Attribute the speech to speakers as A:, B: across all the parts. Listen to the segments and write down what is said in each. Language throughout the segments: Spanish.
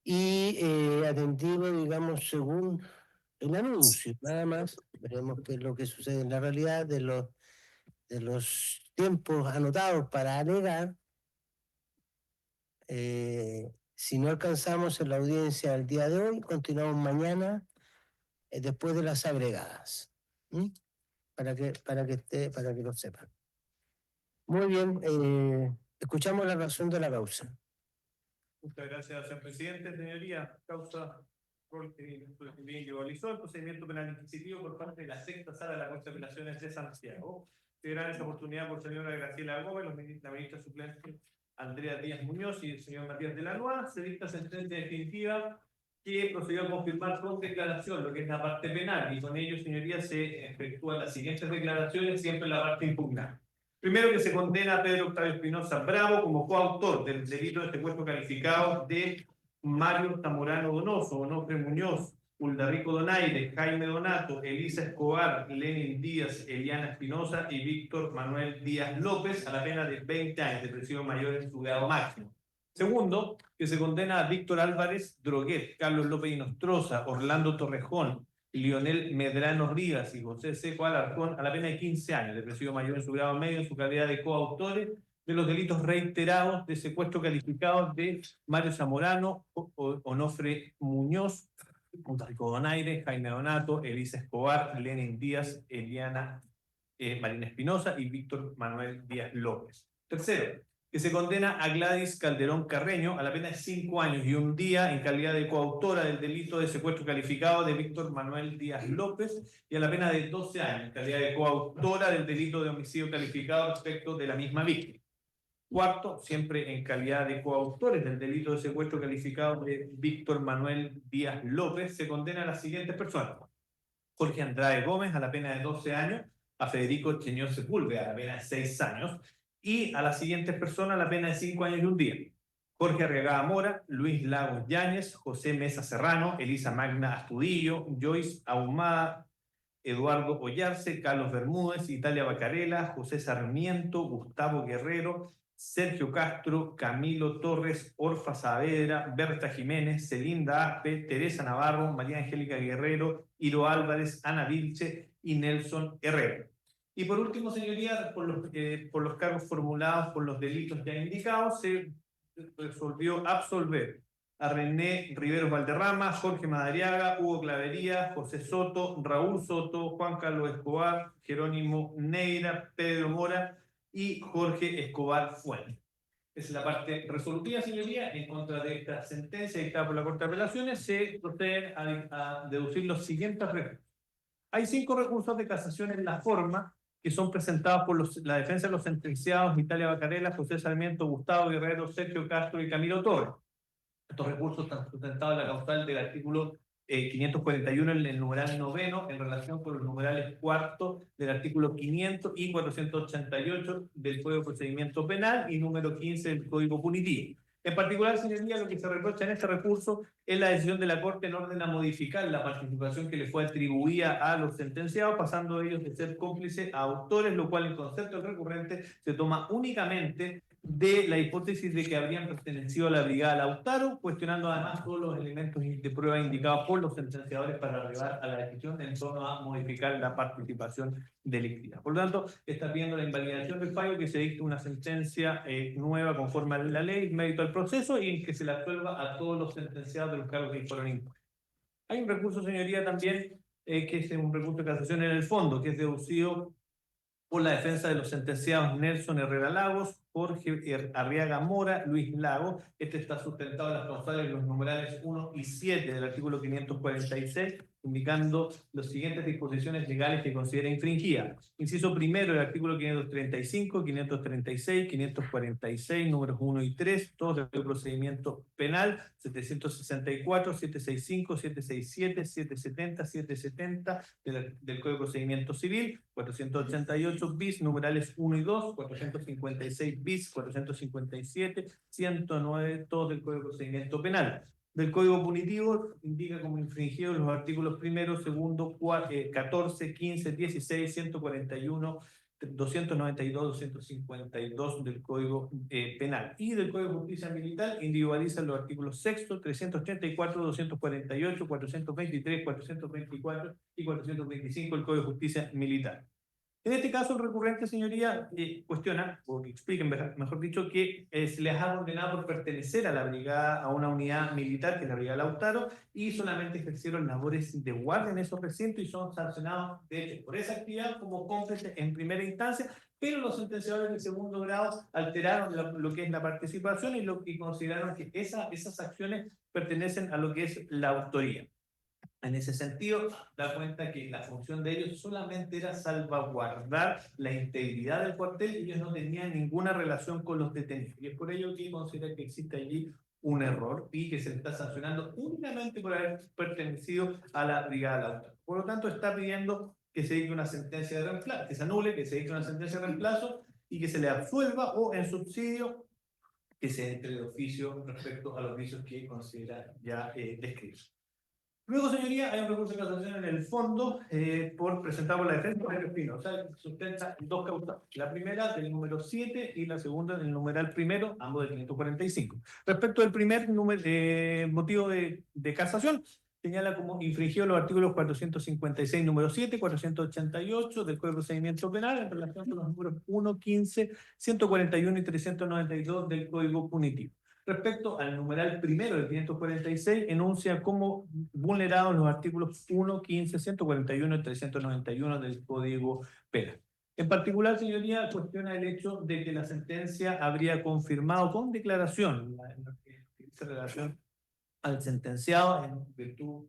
A: y atendido, digamos, según el anuncio, nada más. Veremos qué es lo que sucede en la realidad de los tiempos anotados para alegar. Si no alcanzamos en la audiencia el día de hoy, continuamos mañana después de las agregadas. ¿Mm? Para que lo sepan. Muy bien, escuchamos la razón de la causa.
B: Muchas gracias, señor presidente. Señoría, causa que realizó el procedimiento penal inquisitivo por parte de la sexta sala de la Corte de Apelaciones de Santiago. Se dará esa oportunidad por señora Graciela Gómez, la ministra suplente Andrea Díaz Muñoz y el señor Matías de la Noa. Se dicta sentencia definitiva que procedió a confirmar con declaración lo que es la parte penal, y con ello, señorías, se efectúan las siguientes declaraciones, siempre la parte impugnada. Primero, que se condena a Pedro Octavio Espinosa Bravo como coautor del delito de secuestro calificado de Mario Zamorano Donoso, Onofre Muñoz, Uldarrico Donaire, Jaime Donato, Elisa Escobar, Lenin Díaz, Eliana Espinosa y Víctor Manuel Díaz López a la pena de 20 años de prisión mayor en su grado máximo. Segundo, que se condena a Víctor Álvarez Droguet, Carlos López Inostroza, Orlando Torrejón, Lionel Medrano Rivas y José Seco Alarcón a la pena de 15 años de presidio mayor en su grado medio en su calidad de coautores de los delitos reiterados de secuestro calificado de Mario Zamorano, Onofre Muñoz, Rico Donaire, Jaime Donato, Elisa Escobar, Lenin Díaz, Eliana Marina Espinosa y Víctor Manuel Díaz López. Tercero, que se condena a Gladys Calderón Carreño a la pena de 5 años y 1 día en calidad de coautora del delito de secuestro calificado de Víctor Manuel Díaz López y a la pena de 12 años en calidad de coautora del delito de homicidio calificado respecto de la misma víctima. Cuarto, siempre en calidad de coautores del delito de secuestro calificado de Víctor Manuel Díaz López, se condena a las siguientes personas: Jorge Andrade Gómez a la pena de 12 años, a Federico Cheñón Sepúlveda a la pena de 6 años, y a las siguientes personas a la pena de 5 años y 1 día: Jorge Arriagada Mora, Luis Lagos Yáñez, José Mesa Serrano, Elisa Magna Astudillo, Joyce Ahumada, Eduardo Ollarse, Carlos Bermúdez, Italia Bacarela, José Sarmiento, Gustavo Guerrero, Sergio Castro, Camilo Torres, Orfa Saavedra, Berta Jiménez, Celinda Aspe, Teresa Navarro, María Angélica Guerrero, Iro Álvarez, Ana Vilche y Nelson Herrera. Y por último, señoría, por los cargos formulados por los delitos ya indicados, se resolvió absolver a René Riveros Valderrama, Jorge Madariaga, Hugo Clavería, José Soto, Raúl Soto, Juan Carlos Escobar, Jerónimo Neira, Pedro Mora y Jorge Escobar Fuentes. Esa es la parte resolutiva, señoría. En contra de esta sentencia dictada por la Corte de Apelaciones, se proceden a deducir los siguientes recursos. Hay 5 recursos de casación en la forma que son presentados por la defensa de los sentenciados Italia Bacarela, José Sarmiento, Gustavo Guerrero, Sergio Castro y Camilo Torres. Estos recursos están sustentados en la causal del artículo 541 en el numeral noveno en relación con los numerales cuarto del artículo 500 y 488 del Código de Procedimiento Penal y número 15 del Código Punitivo. En particular, señoría, lo que se reprocha en este recurso es la decisión de la Corte en orden a modificar la participación que le fue atribuida a los sentenciados, pasando ellos de ser cómplices a autores, lo cual en concepto del recurrente se toma únicamente de la hipótesis de que habrían pertenecido a la brigada Lautaro, cuestionando además todos los elementos de prueba indicados por los sentenciadores para arribar a la decisión en torno a modificar la participación delictiva. Por lo tanto, está pidiendo la invalidación del fallo, que se dicte una sentencia nueva conforme a la ley, mérito al proceso, y en que se la absuelva a todos los sentenciados de los cargos que fueron impuestos. Hay un recurso, señoría, también, que es un recurso de casación en el fondo, que es deducido por la defensa de los sentenciados Nelson Herrera Lagos, Jorge Arriaga Mora, Luis Lago. Este está sustentado en las causales de los numerales 1 y 7 del artículo 546, indicando las siguientes disposiciones legales que considera infringidas. Inciso primero del artículo 535, 536, 546, números 1 y 3, todos del procedimiento penal, 764, 765, 767, 770, 770 del Código de Procedimiento Civil, 488 bis, numerales 1 y 2, 456 bis, 457, 109, todos del Código de Procedimiento Penal. Del Código Punitivo indica como infringidos los artículos primero, segundo, 14, 15, 16, 141, 292, 252 del Código Penal. Y del Código de Justicia Militar individualizan los artículos 6, 384, 248, 423, 424 y 425 del Código de Justicia Militar. En este caso, el recurrente, señoría, cuestiona, o que expliquen, mejor dicho, que se les ha condenado por pertenecer a la brigada, a una unidad militar, que es la Brigada Lautaro, y solamente ejercieron labores de guardia en esos recintos y son sancionados, de hecho, por esa actividad como cómplices en primera instancia, pero los sentenciadores de segundo grado alteraron lo que es la participación y consideraron que esas acciones pertenecen a lo que es la autoría. En ese sentido, da cuenta que la función de ellos solamente era salvaguardar la integridad del cuartel y ellos no tenían ninguna relación con los detenidos. Y es por ello que considera que existe allí un error y que se le está sancionando únicamente por haber pertenecido a la Brigada Lautaro. Por lo tanto, está pidiendo que se dicte una sentencia de reemplazo, que se anule, que se dicte una sentencia de reemplazo y que se le absuelva o en subsidio que se entre de oficio respecto a los vicios que considera ya descritos. Luego, señoría, hay un recurso de casación en el fondo presentado por la defensa de Espino. O sea, sustenta dos causales. La primera del número 7 y la segunda del numeral primero, ambos del 545. Respecto al primer motivo de casación, señala como infringido los artículos 456, número 7, 488 del Código de Procedimiento Penal en relación con los números 1, 15, 141 y 392 del Código Punitivo. Respecto al numeral primero del 546, enuncia como vulnerados los artículos 1, 15, 141 y 391 del Código Penal. En particular, señoría, cuestiona el hecho de que la sentencia habría confirmado con declaración en relación al sentenciado en virtud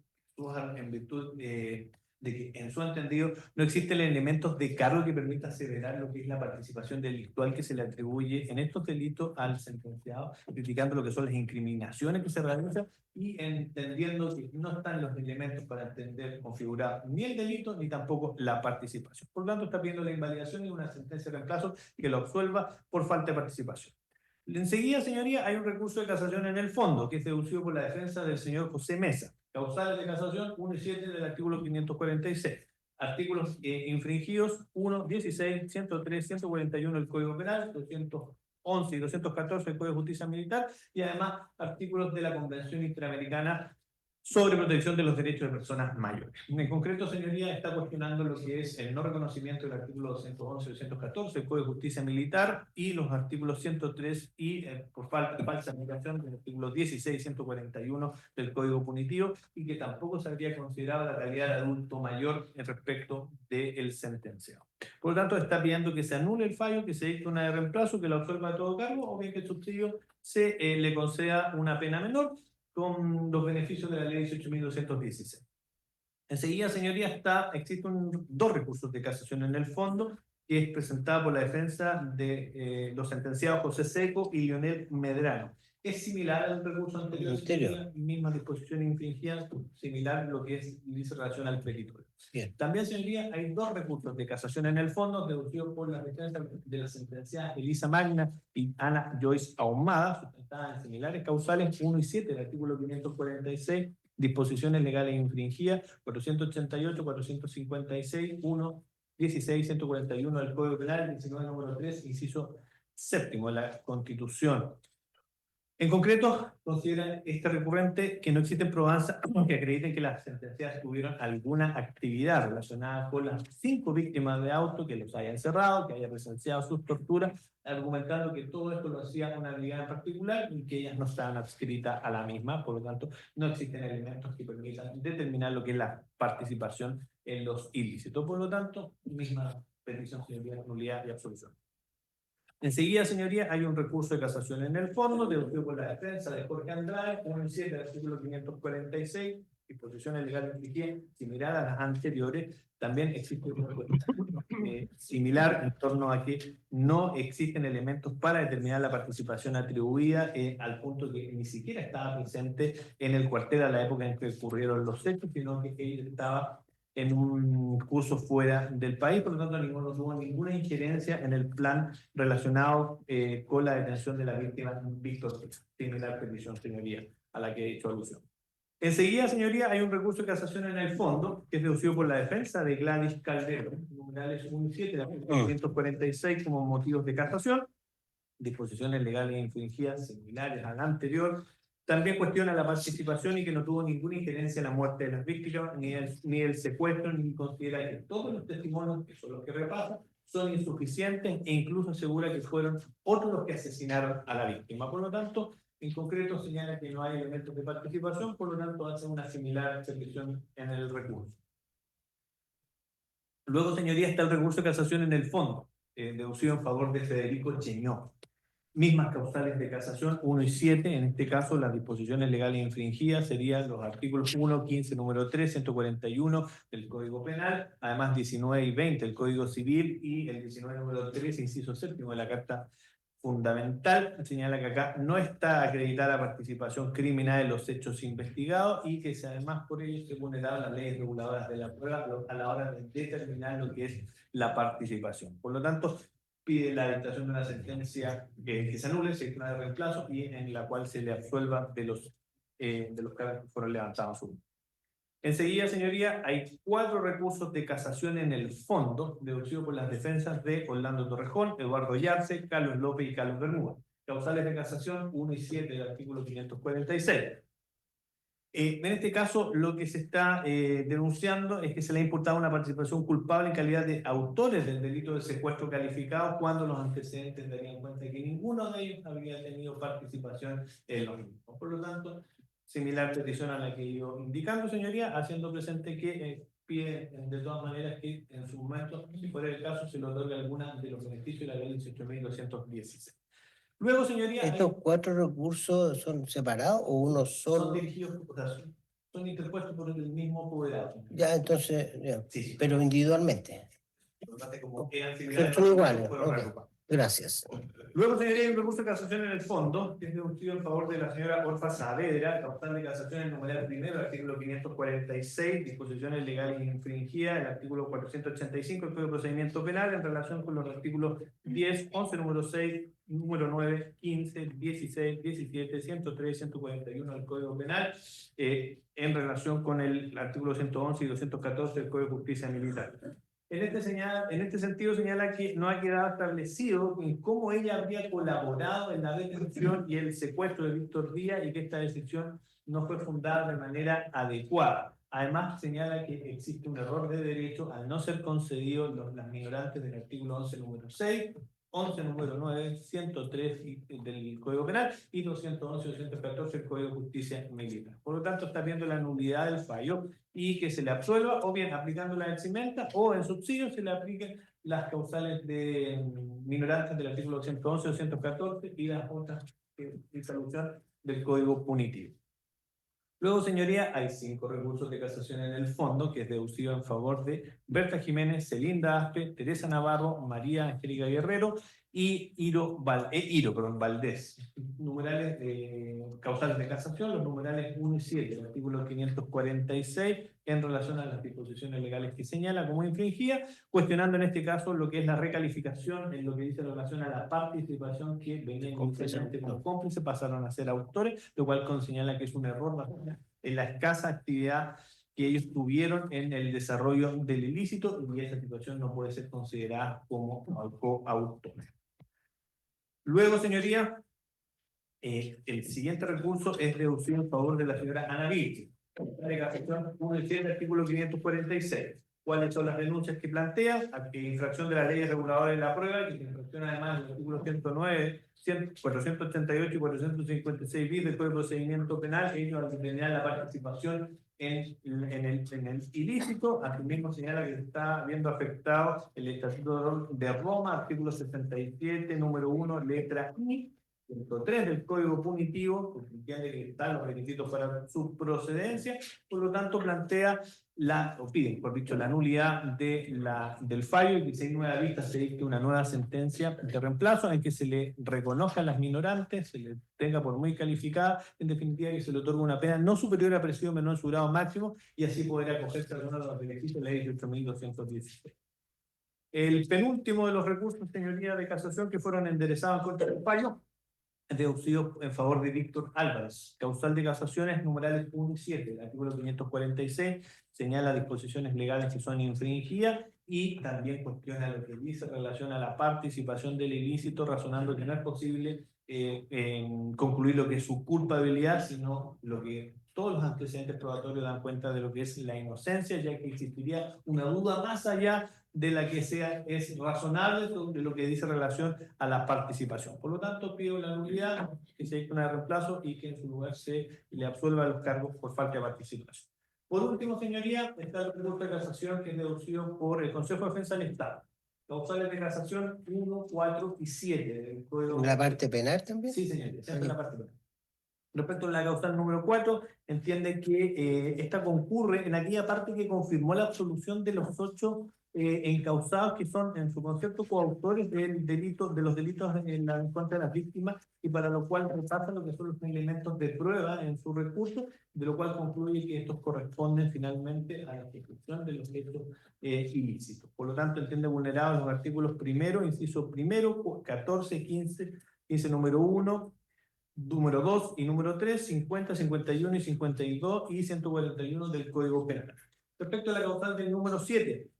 B: de que, en su entendido, no existen elementos de cargo que permita aseverar lo que es la participación delictual que se le atribuye en estos delitos al sentenciado, criticando lo que son las incriminaciones que se realizan y entendiendo que no están los elementos para entender, configurar ni el delito ni tampoco la participación. Por lo tanto, está pidiendo la invalidación de una sentencia de reemplazo que lo absuelva por falta de participación. Enseguida, señoría, hay un recurso de casación en el fondo, que es deducido por la defensa del señor José Mesa. Causales de casación 1 y 7 del artículo 546. Artículos infringidos 1, 16, 103, 141 del Código Penal, 211 y 214 del Código de Justicia Militar, y además artículos de la Convención Interamericana sobre protección de los derechos de personas mayores. En concreto, señoría, está cuestionando lo que es el no reconocimiento del artículo 211 y 214 del Código de Justicia Militar y los artículos 103 y por falsa aplicación del artículo 16 y 141 del Código Punitivo, y que tampoco se habría considerado la calidad de adulto mayor en respecto del sentenciado. Por lo tanto, está pidiendo que se anule el fallo, que se dicte una de reemplazo, que lo absuelva de todo cargo, o bien que el subsidio se le conceda una pena menor, con los beneficios de la ley 18.216. Enseguida, señoría, existen dos recursos de casación en el fondo, que es presentada por la defensa de los sentenciados José Seco y Lionel Medrano. Es similar al recurso anterior, misma disposición infringida, similar a lo que dice relación al petitorio. También, señoría, hay dos recursos de casación en el fondo, deducidos por la defensa de la sentenciada Elisa Magna y Ana Joyce Ahumada, sustentadas en similares causales 1 y 7 del artículo 546, disposiciones legales infringidas, 488, 456, 1, 16, 141 del Código Penal, 19, número 3, inciso séptimo de la Constitución. En concreto, considera este recurrente que no existen pruebas que acrediten que las sentenciadas tuvieron alguna actividad relacionada con las 5 víctimas de auto que los haya encerrado, que haya presenciado sus torturas, argumentando que todo esto lo hacía una brigada en particular y que ellas no estaban adscritas a la misma. Por lo tanto, no existen elementos que permitan determinar lo que es la participación en los ilícitos. Por lo tanto, misma petición, señoría, nulidad y absolución. Enseguida, señoría, hay un recurso de casación en el fondo, deducido por la defensa de Jorge Andrade, 1 y 7 del artículo 546, disposiciones legales infringidas similar a las anteriores. También existe una cuestión similar en torno a que no existen elementos para determinar la participación atribuida, al punto que ni siquiera estaba presente en el cuartel a la época en que ocurrieron los hechos, sino que él estaba en un curso fuera del país. Por lo tanto, ninguno tuvo ninguna injerencia en el plan relacionado con la detención de la víctima Víctor, similar petición, señoría, a la que he hecho alusión. Enseguida, señoría, hay un recurso de casación en el fondo, que es deducido por la defensa de Gladys Calderón, número numerales 1 y 7 del artículo 546 como motivos de casación, disposiciones legales infringidas similares a la anterior. También cuestiona la participación y que no tuvo ninguna injerencia en la muerte de las víctimas, ni el secuestro, ni considera que todos los testimonios, que son los que repasan, son insuficientes e incluso asegura que fueron otros los que asesinaron a la víctima. Por lo tanto, en concreto señala que no hay elementos de participación, por lo tanto hace una similar petición en el recurso. Luego, señoría, está el recurso de casación en el fondo, deducido en favor de Federico Cheñó. Mismas causales de casación 1 y 7, en este caso las disposiciones legales infringidas serían los artículos 1, 15, número 3, 141 del Código Penal, además 19 y 20 del Código Civil y el 19 número 3, inciso 7 de la Carta Fundamental. Señala que acá no está acreditada la participación criminal en los hechos investigados y que además por ello se vulneraban las leyes reguladoras de la prueba a la hora de determinar lo que es la participación. Por lo tanto, pide la dictación de una sentencia que se anule, se de reemplazo y en la cual se le absuelva de los cargos que fueron levantados. Enseguida, señoría, hay 4 recursos de casación en el fondo, deducidos por las defensas de Orlando Torrejón, Eduardo Yarse, Carlos López y Carlos Bermúdez. Causales de casación 1 y 7 del artículo 546. En este caso, lo que se está denunciando es que se le ha imputado una participación culpable en calidad de autores del delito de secuestro calificado cuando los antecedentes darían cuenta que ninguno de ellos habría tenido participación en los mismos. Por lo tanto, similar petición a la que yo indicando, señoría, haciendo presente que pide de todas maneras que en su momento, si fuera el caso, se le otorgue alguna de los beneficios de la ley 18.216. Luego, señoría...
A: ¿Estos 4 recursos son separados o uno solo?
B: Son dirigidos, o sea, son interpuestos por el mismo apoderado.
A: Ya, entonces, ya.
B: Sí.
A: Pero individualmente.
B: Como
A: Son iguales. Okay. Gracias.
B: Luego, señoría, hay un recurso de casación en el fondo, que es deducido en favor de la señora Orfa Saavedra, causal de casación en numeral primero, artículo 546, disposiciones legales infringidas, el artículo 485 del Código de Procedimiento Penal, en relación con los artículos 10, 11, número 6, número 9, 15, 16, 17, 103, 141 del Código Penal, en relación con el artículo 111 y 214 del Código de Justicia Militar. En este sentido señala que no ha quedado establecido en cómo ella habría colaborado en la detención y el secuestro de Víctor Díaz y que esta decisión no fue fundada de manera adecuada. Además señala que existe un error de derecho al no ser concedido las minorantes del artículo 11 número 6, 11 número 9, 103 del Código Penal y 211 y 214 del Código de Justicia Militar. Por lo tanto, está viendo la nulidad del fallo y que se le absuelva, o bien aplicando la eximenta, o en subsidio se le apliquen las causales de minorantes del artículo 111 o 214 y las otras disolución del Código Punitivo. Luego, señoría, hay 5 recursos de casación en el fondo, que es deducido en favor de Berta Jiménez, Celinda Aspe, Teresa Navarro, María Angélica Guerrero y Valdés. Numerales causales de casación, los numerales 1 y 7, el artículo 546, en relación a las disposiciones legales que señala como infringida, cuestionando en este caso lo que es la recalificación en lo que dice en relación a la participación que venían inicialmente como cómplices, pasaron a ser autores, lo cual señala que es un error en la escasa actividad que ellos tuvieron en el desarrollo del ilícito y esa situación no puede ser considerada como coautor. Luego, señoría, el siguiente recurso es deducido en favor de la señora Ana Vilche. De casación 1 y 7, artículo 546. ¿Cuáles son las denuncias que plantea? Infracción de las leyes reguladoras de la prueba, y infracción además del artículo 109, 488 y 456 bis del Código de Procedimiento Penal, ellos al determinar la participación en el ilícito. Asimismo señala que está viendo afectado el Estatuto de Roma, artículo 67, número 1, letra I, punto 3 del Código Punitivo, porque entiende que están los requisitos para su procedencia, por lo tanto plantea piden, por dicho, la nulidad del fallo y que se nueva vista se dicte una nueva sentencia de reemplazo en que se le reconozcan las minorantes, se le tenga por muy calificada, en definitiva que se le otorgue una pena no superior a presidio menor en su grado máximo y así poder acogerse a algunos de los beneficios de la ley 18.216. El penúltimo de los recursos, señoría, de casación que fueron enderezados en contra del fallo, deducido en favor de Víctor Álvarez. Causal de casaciones numerales 1 y 7. El artículo 546 señala disposiciones legales que son infringidas y también cuestiona lo que dice en relación a la participación del ilícito, razonando que no es posible concluir lo que es su culpabilidad, sino lo que todos los antecedentes probatorios dan cuenta de lo que es la inocencia, ya que existiría una duda más allá de la que es razonable de lo que dice en relación a la participación. Por lo tanto, pido la nulidad, que se haga una de reemplazo y que en su lugar se le absuelva los cargos por falta de participación. Por último, señoría, está el recurso de casación que es deducido por el Consejo de Defensa del Estado. Causales de casación 1, 4 y 7 del Código.
A: ¿La parte penal también?
B: Sí, señoría, esa es la parte penal. Respecto a la causal número 4, entiende que esta concurre en aquella parte que confirmó la absolución de los 8 encausados que son, en su concepto, coautores del delito, de los delitos en contra de las víctimas, y para lo cual repasa lo que son los elementos de prueba en su recurso, de lo cual concluye que estos corresponden finalmente a la ejecución de los hechos ilícitos. Por lo tanto, entiende vulnerados los artículos primero, inciso primero, 14, 15 número 1, número 2 y número 3, 50, 51 y 52 y 141 del Código Penal. Respecto a la causal del número 7,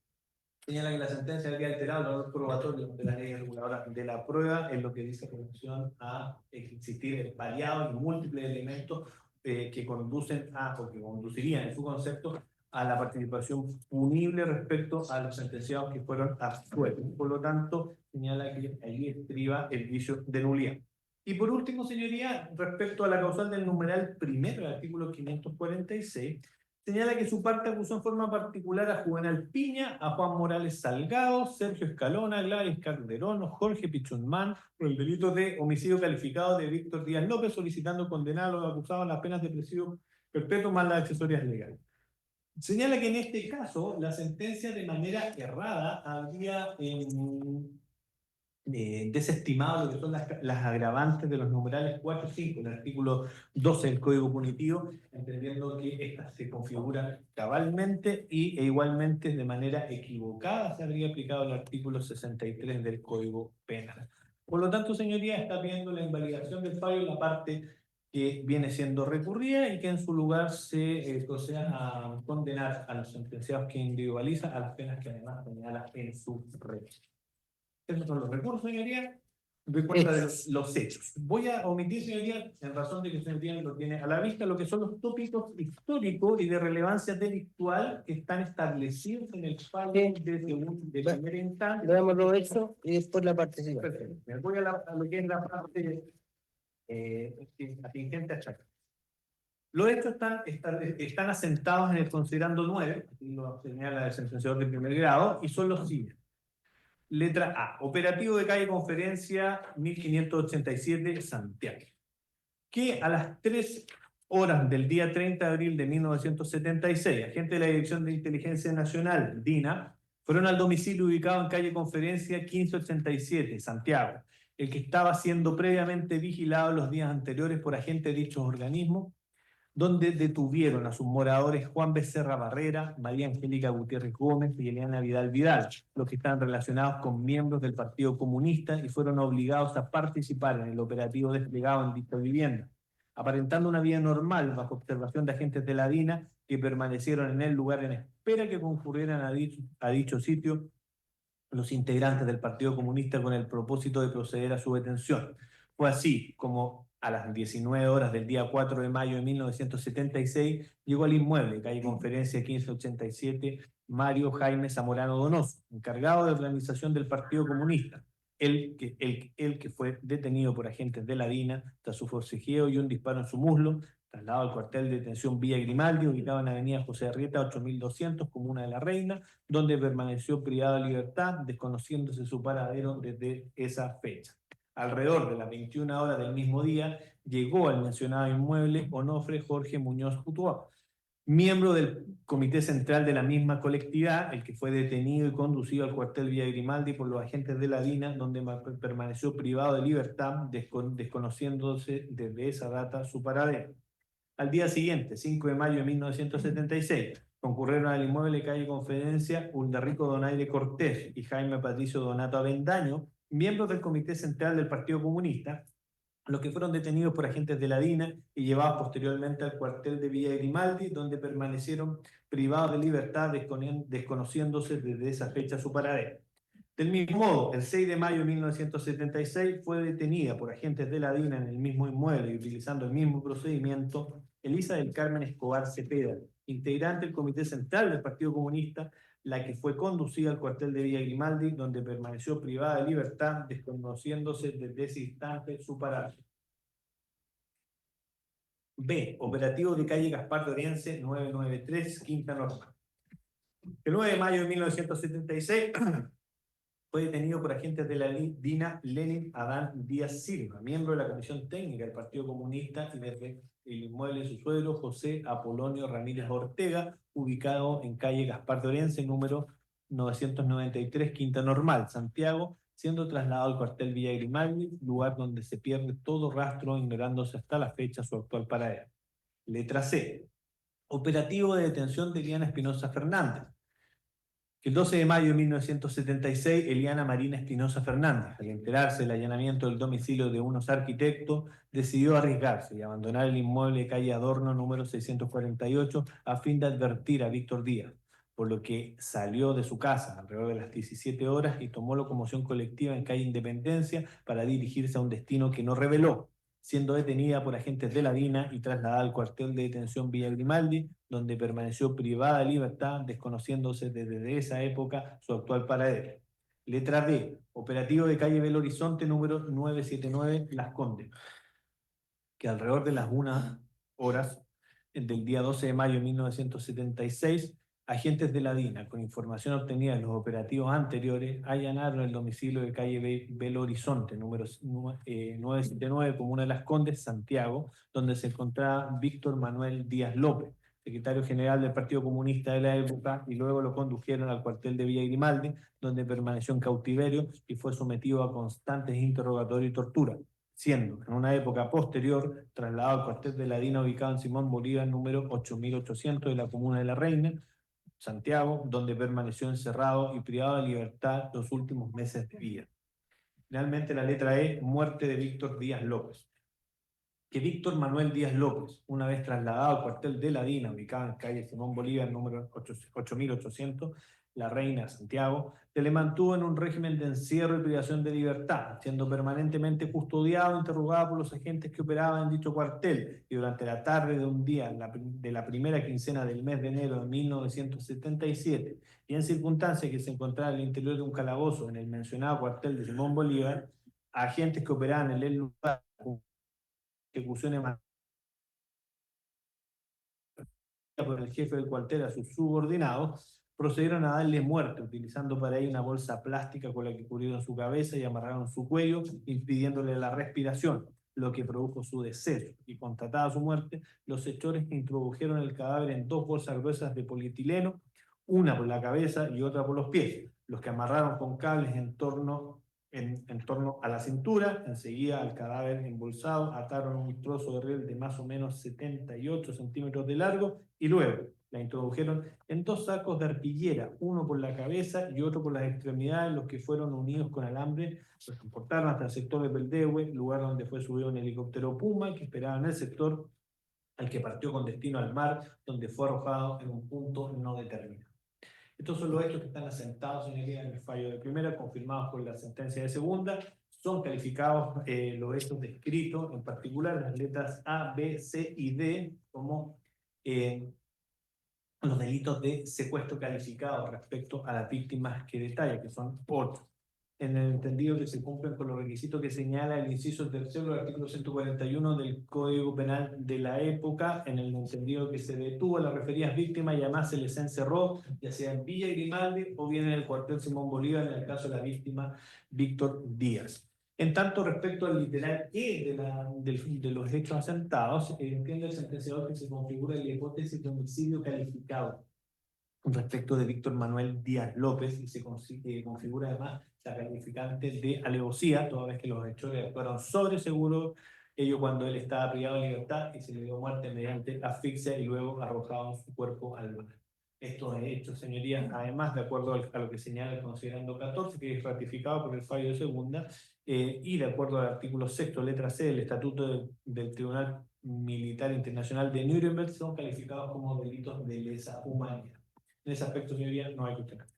B: señala que la sentencia habría alterado el valor probatorio de la ley reguladora de la prueba en lo que dice con relación a existir variados y múltiples elementos que conducen a, o que conducirían en su concepto, a la participación punible respecto a los sentenciados que fueron absueltos. Por lo tanto, señala que allí estriba el vicio de nulidad. Y por último, señoría, respecto a la causal del numeral primero del artículo 546, señala que su parte acusó en forma particular a Juvenal Piña, a Juan Morales Salgado, Sergio Escalona, Gladys Calderón, Jorge Pichunmán, por el delito de homicidio calificado de Víctor Díaz López, solicitando condenar a los acusados a las penas de presidio perpetuo más las accesorias legales. Señala que en este caso la sentencia de manera errada había desestimado lo que son las agravantes de los numerales 4 y 5, el artículo 12 del Código Punitivo, entendiendo que estas se configuran cabalmente e igualmente de manera equivocada se habría aplicado el artículo 63 del Código Penal. Por lo tanto, señoría, está pidiendo la invalidación del fallo en la parte que viene siendo recurrida y que en su lugar se proceda a condenar a los sentenciados que individualiza a las penas que además señala en su régimen. Esos son los recursos, señoría. Doy cuenta de los hechos. Voy a omitir, señoría, en razón de que señoría lo tiene a la vista, lo que son los tópicos históricos y de relevancia delictual que están establecidos en el fallo de primera instancia.
A: Veamos lo hecho y después la participación.
B: Perfecto. Me voy a lo que es la parte atingente a Chaco. Los hechos están asentados en el considerando 9, así lo señala el sentenciador de primer grado, y son los siguientes. Letra A. Operativo de calle Conferencia 1587, Santiago. Que a las 3 horas del día 30 de abril de 1976, agentes de la Dirección de Inteligencia Nacional, DINA, fueron al domicilio ubicado en calle Conferencia 1587, Santiago, el que estaba siendo previamente vigilado los días anteriores por agentes de dichos organismos, donde detuvieron a sus moradores Juan Becerra Barrera, María Angélica Gutiérrez Gómez y Eliana Vidal Vidal, los que están relacionados con miembros del Partido Comunista y fueron obligados a participar en el operativo desplegado en dicha vivienda, aparentando una vida normal bajo observación de agentes de la DINA que permanecieron en el lugar en espera que concurrieran a dicho sitio los integrantes del Partido Comunista con el propósito de proceder a su detención. Fue así como a las 19 horas del día 4 de mayo de 1976 llegó al inmueble, calle Conferencia 1587, Mario Jaime Zamorano Donoso, encargado de organización del Partido Comunista, el que fue detenido por agentes de la DINA tras su forcejeo y un disparo en su muslo, trasladado al cuartel de detención Villa Grimaldi, ubicado en Avenida José Arrieta 8200, Comuna de la Reina, donde permaneció privado de libertad, desconociéndose su paradero desde esa fecha. Alrededor de las 21 horas del mismo día, llegó al mencionado inmueble Onofre Jorge Muñoz Jutuá, miembro del Comité Central de la misma colectividad, el que fue detenido y conducido al cuartel Villa Grimaldi por los agentes de la DINA, donde permaneció privado de libertad, desconociéndose desde esa data su paradero. Al día siguiente, 5 de mayo de 1976, concurrieron al inmueble calle Conferencia Uldarrico Donaire Cortés y Jaime Patricio Donato Avendaño, miembros del Comité Central del Partido Comunista, los que fueron detenidos por agentes de la DINA y llevados posteriormente al cuartel de Villa Grimaldi, donde permanecieron privados de libertad, desconociéndose desde esa fecha su paradero. Del mismo modo, el 6 de mayo de 1976 fue detenida por agentes de la DINA en el mismo inmueble y utilizando el mismo procedimiento Elisa del Carmen Escobar Cepeda, integrante del Comité Central del Partido Comunista, la que fue conducida al cuartel de Villa Grimaldi, donde permaneció privada de libertad, desconociéndose desde ese instante su paradero. B. Operativo de calle Gaspar de Oriense 993, Quinta Normal. El 9 de mayo de 1976 fue detenido por agentes de la DINA Lenin Adán Díaz Silva, miembro de la Comisión Técnica del Partido Comunista, y desde el inmueble de su suegro, José Apolonio Ramírez Ortega, ubicado en calle Gaspar de Oriense, número 993, Quinta Normal, Santiago, siendo trasladado al cuartel Villa Grimaldi, lugar donde se pierde todo rastro, ignorándose hasta la fecha su actual paradero. Letra C. Operativo de detención de Eliana Espinosa Fernández. El 12 de mayo de 1976, Eliana Marina Espinosa Fernández, al enterarse del allanamiento del domicilio de unos arquitectos, decidió arriesgarse y abandonar el inmueble de calle Adorno número 648 a fin de advertir a Víctor Díaz, por lo que salió de su casa alrededor de las 17 horas y tomó locomoción colectiva en calle Independencia para dirigirse a un destino que no reveló, siendo detenida por agentes de la DINA y trasladada al cuartel de detención Villa Grimaldi, donde permaneció privada de libertad, desconociéndose desde esa época su actual paradero. Letra D. Operativo de calle Belo Horizonte número 979, Las Condes, que alrededor de las 1 horas del día 12 de mayo de 1976, agentes de la DINA, con información obtenida en los operativos anteriores, allanaron el domicilio de calle Belo Horizonte, número 979, comuna de Las Condes, Santiago, donde se encontraba Víctor Manuel Díaz López, secretario general del Partido Comunista de la época, y luego lo condujeron al cuartel de Villa Grimaldi, donde permaneció en cautiverio y fue sometido a constantes interrogatorios y tortura, siendo en una época posterior trasladado al cuartel de la DINA ubicado en Simón Bolívar número 8800 de la comuna de La Reina, Santiago, donde permaneció encerrado y privado de libertad los últimos meses de vida. Finalmente, la letra E, muerte de Víctor Díaz López. Que Víctor Manuel Díaz López, una vez trasladado al cuartel de la DINA, ubicado en calle Simón Bolívar, número 8800, La Reina, Santiago, se le mantuvo en un régimen de encierro y privación de libertad, siendo permanentemente custodiado e interrogado por los agentes que operaban en dicho cuartel, y durante la tarde de un día de la primera quincena del mes de enero de 1977, y en circunstancias que se encontraba en el interior de un calabozo en el mencionado cuartel de Simón Bolívar, agentes que operaban en el lugar ejecuciones por el jefe del cuartel a sus subordinados, procedieron a darle muerte, utilizando para ello una bolsa plástica con la que cubrieron su cabeza y amarraron su cuello, impidiéndole la respiración, lo que produjo su deceso. Y constatada su muerte, los hechores introdujeron el cadáver en 2 bolsas gruesas de polietileno, una por la cabeza y otra por los pies, los que amarraron con cables en torno a la cintura. Enseguida al cadáver embolsado ataron un trozo de riel de más o menos 78 centímetros de largo y luego la introdujeron en 2 sacos de arpillera, uno por la cabeza y otro por las extremidades, los que fueron unidos con alambre, los transportaron hasta el sector de Peldehue, lugar donde fue subido un helicóptero Puma que esperaba en el sector, al que partió con destino al mar, donde fue arrojado en un punto no determinado. Estos son los hechos que están asentados, señoría, en el fallo de primera, confirmados por la sentencia de segunda. Son calificados los hechos descritos, en particular las letras A, B, C y D, como los delitos de secuestro calificado respecto a las víctimas que detalla, que son 8. En el entendido que se cumplen con los requisitos que señala el inciso tercero del artículo 141 del Código Penal de la época, en el entendido que se detuvo a las referidas víctimas y además se les encerró, ya sea en Villa Grimaldi o bien en el cuartel Simón Bolívar, en el caso de la víctima Víctor Díaz. En tanto, respecto al literal E de los hechos asentados, entiende el sentenciador que se configura la hipótesis de homicidio calificado respecto de Víctor Manuel Díaz López, y se configura además la calificante de alevosía, toda vez que los hechores actuaron sobre seguro, ello cuando él estaba privado de libertad y se le dio muerte mediante asfixia y luego arrojado su cuerpo al mar. estos hechos, señorías, además, de acuerdo a lo que señala el considerando 14, que es ratificado por el fallo de segunda, y de acuerdo al artículo 6, letra C del Estatuto del Tribunal Militar Internacional de Nuremberg, son calificados como delitos de lesa humanidad. En ese aspecto, señoría, no hay cuestionamiento.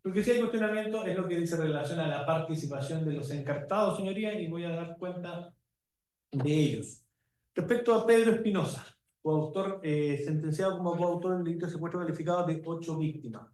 B: Porque si hay cuestionamiento es lo que dice en relación a la participación de los encartados, señoría, y voy a dar cuenta de ellos. Respecto a Pedro Espinosa, coautor, sentenciado como coautor del delito de secuestro calificado de 8 víctimas.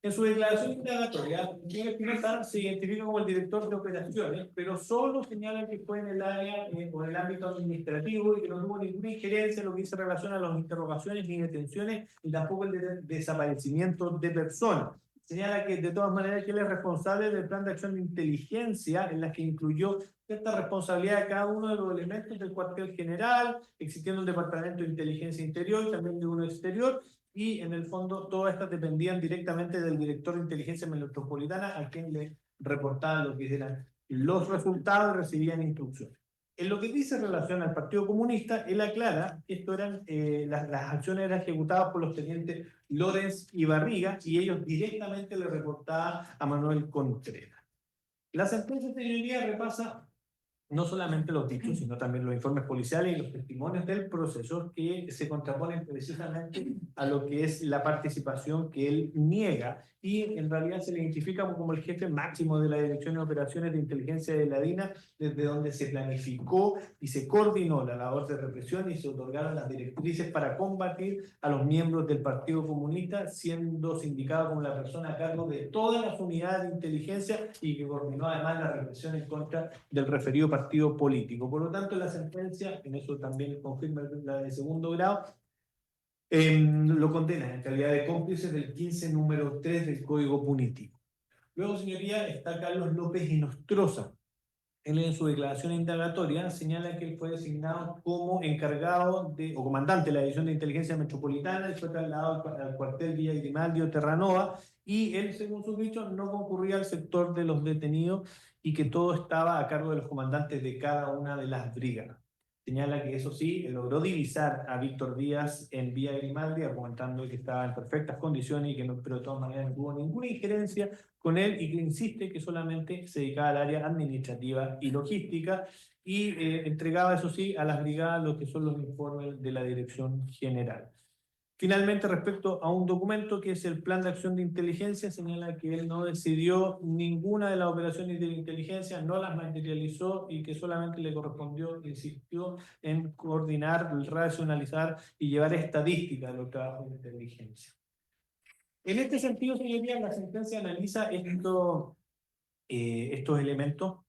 B: En su declaración indagatoria, Pedro Espinosa se identifica como el director de operaciones, pero solo señala que fue en el área o en el ámbito administrativo y que no tuvo ninguna injerencia en lo que dice relación a las interrogaciones ni detenciones y tampoco el desaparecimiento de personas. Señala que de todas maneras que él es responsable del plan de acción de inteligencia en la que incluyó cierta responsabilidad de cada uno de los elementos del cuartel general, existiendo un departamento de inteligencia interior, también de uno exterior, y en el fondo todas estas dependían directamente del director de inteligencia metropolitana a quien le reportaban lo que eran los resultados y recibían instrucciones. En lo que dice en relación al Partido Comunista, él aclara que esto eran, las acciones eran ejecutadas por los tenientes Lorenz y Barriga y ellos directamente le reportaban a Manuel Contreras. La sentencia, señoría, repasa no solamente los dichos, sino también los informes policiales y los testimonios del proceso que se contraponen precisamente a lo que es la participación que él niega y en realidad se le identifica como el jefe máximo de la Dirección de Operaciones de Inteligencia de la DINA, desde donde se planificó y se coordinó la labor de represión y se otorgaron las directrices para combatir a los miembros del Partido Comunista, siendo sindicado como la persona a cargo de todas las unidades de inteligencia y que coordinó además la represión en contra del referido partido político. Por lo tanto, la sentencia, en eso también confirma la de segundo grado, lo condena en calidad de cómplice del 15 número 3 del Código Punitivo. Luego, señoría, está Carlos López Inostroza. Él en su declaración indagatoria señala que él fue designado como encargado o comandante de la División de Inteligencia Metropolitana y fue trasladado al cuartel Villa Grimaldi o Terranova y él, según sus dichos, no concurría al sector de los detenidos y que todo estaba a cargo de los comandantes de cada una de las brigadas. Señala que eso sí, logró divisar a Víctor Díaz en Villa Grimaldi, argumentando que estaba en perfectas condiciones y que no, pero de todas maneras no tuvo ninguna injerencia con él y que insiste que solamente se dedicaba al área administrativa y logística y entregaba, eso sí, a las brigadas lo que son los informes de la Dirección General. Finalmente, respecto a un documento que es el Plan de Acción de Inteligencia, señala que él no decidió ninguna de las operaciones de inteligencia, no las materializó y que solamente le correspondió, insistió en coordinar, racionalizar y llevar estadística de los trabajos de inteligencia. En este sentido, señorías, la sentencia analiza estos elementos,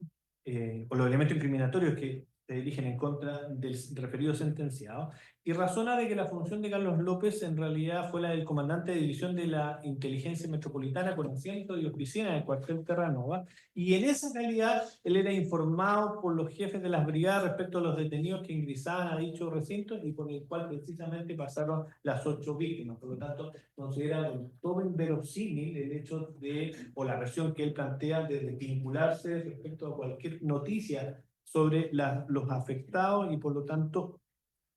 B: o los elementos incriminatorios que se dirigen en contra del referido sentenciado, y razona de que la función de Carlos López en realidad fue la del comandante de división de la inteligencia metropolitana con asiento y oficina del cuartel Terranova, y en esa calidad él era informado por los jefes de las brigadas respecto a los detenidos que ingresaban a dicho recinto y por el cual precisamente pasaron las 8 víctimas. Por lo tanto, considera todo inverosímil el hecho de, o la versión que él plantea de vincularse respecto a cualquier noticia sobre los afectados y por lo tanto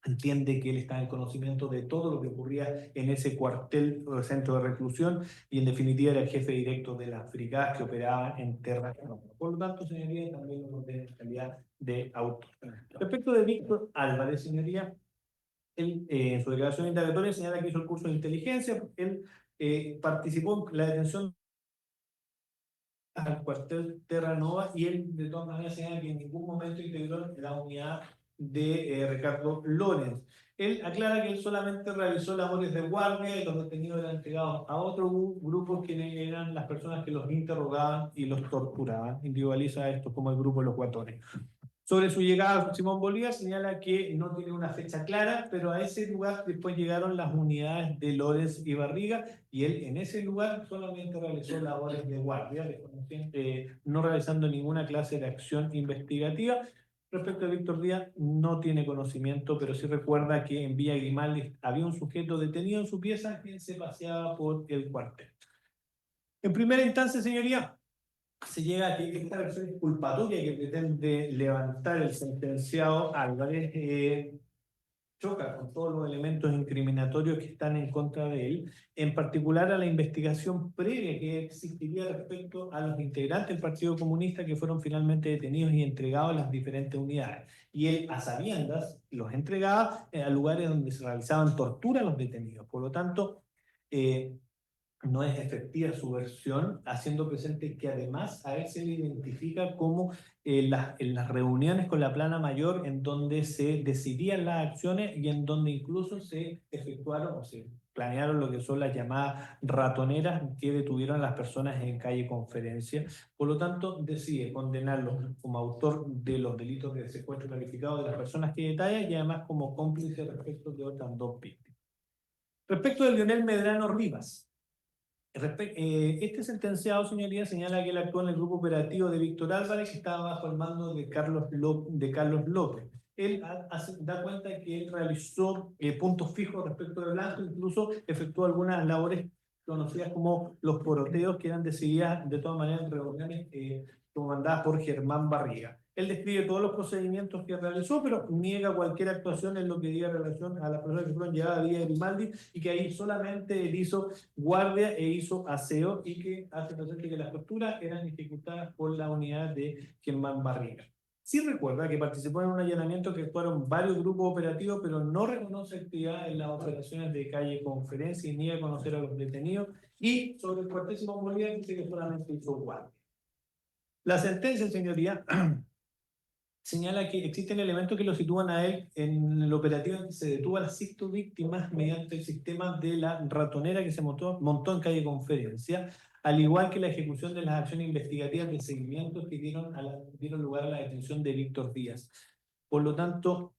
B: entiende que él está en conocimiento de todo lo que ocurría en ese cuartel o centro de reclusión y en definitiva era el jefe directo de las brigadas que operaban en Terranova. Por lo tanto, señoría, también lo de calidad de autor. Respecto de Víctor Álvarez, señoría, él en su declaración indagatoria señala que hizo el curso de inteligencia, él participó en la detención al cuartel Terranova y él de todas maneras señala que en ningún momento integró la unidad de Ricardo Lorenz. Él aclara que él solamente realizó labores de guardia y los detenidos eran entregados a otros grupos que eran las personas que los interrogaban y los torturaban. Individualiza esto como el grupo de los guatones. Sobre su llegada, Simón Bolívar señala que no tiene una fecha clara, pero a ese lugar después llegaron las unidades de Lorenz y Barriga, y él en ese lugar solamente realizó labores de guardia, no realizando ninguna clase de acción investigativa. Respecto a Víctor Díaz, no tiene conocimiento, pero sí recuerda que en Villa Grimaldi había un sujeto detenido en su pieza que se paseaba por el cuartel. En primera instancia, señoría, se llega a que esta versión exculpatoria que pretende levantar el sentenciado Álvarez choca con todos los elementos incriminatorios que están en contra de él, en particular a la investigación previa que existiría respecto a los integrantes del Partido Comunista que fueron finalmente detenidos y entregados a las diferentes unidades. Y él, a sabiendas, los entregaba a lugares donde se realizaban torturas a los detenidos. Por lo tanto, no es efectiva su versión, haciendo presente que además a él se le identifica como en las reuniones con la plana mayor en donde se decidían las acciones y en donde incluso se efectuaron o se planearon lo que son las llamadas ratoneras que detuvieron a las personas en calle Conferencia. Por lo tanto, decide condenarlo como autor de los delitos de secuestro calificado de las personas que detalla y además como cómplice respecto de otras dos víctimas. Respecto de Leonel Medrano Rivas, este sentenciado, señoría, señala que él actuó en el grupo operativo de Víctor Álvarez, que estaba bajo el mando de Carlos López. Él da cuenta que él realizó puntos fijos respecto de Blanco, incluso efectuó algunas labores conocidas como los poroteos, que eran decididas de todas maneras en reuniones comandadas por Germán Barriga. Él describe todos los procedimientos que realizó, pero niega cualquier actuación en lo que diga relación a las personas que fueron llevadas a Villa Grimaldi y que ahí solamente él hizo guardia e hizo aseo y que hace presente que las torturas eran ejecutadas por la unidad de Germán Barriga. Sí recuerda que participó en un allanamiento que actuaron varios grupos operativos, pero no reconoce actividad en las operaciones de calle Conferencia y niega conocer a los detenidos. Y sobre el cuartel Simón Bolívar dice que solamente hizo guardia. La sentencia, señoría, señala que existen elementos que lo sitúan a él en el operativo en que se detuvo a las 5 víctimas mediante el sistema de la ratonera que se montó en calle Conferencia, al igual que la ejecución de las acciones investigativas de seguimiento que dieron lugar a la detención de Víctor Díaz. Por lo tanto,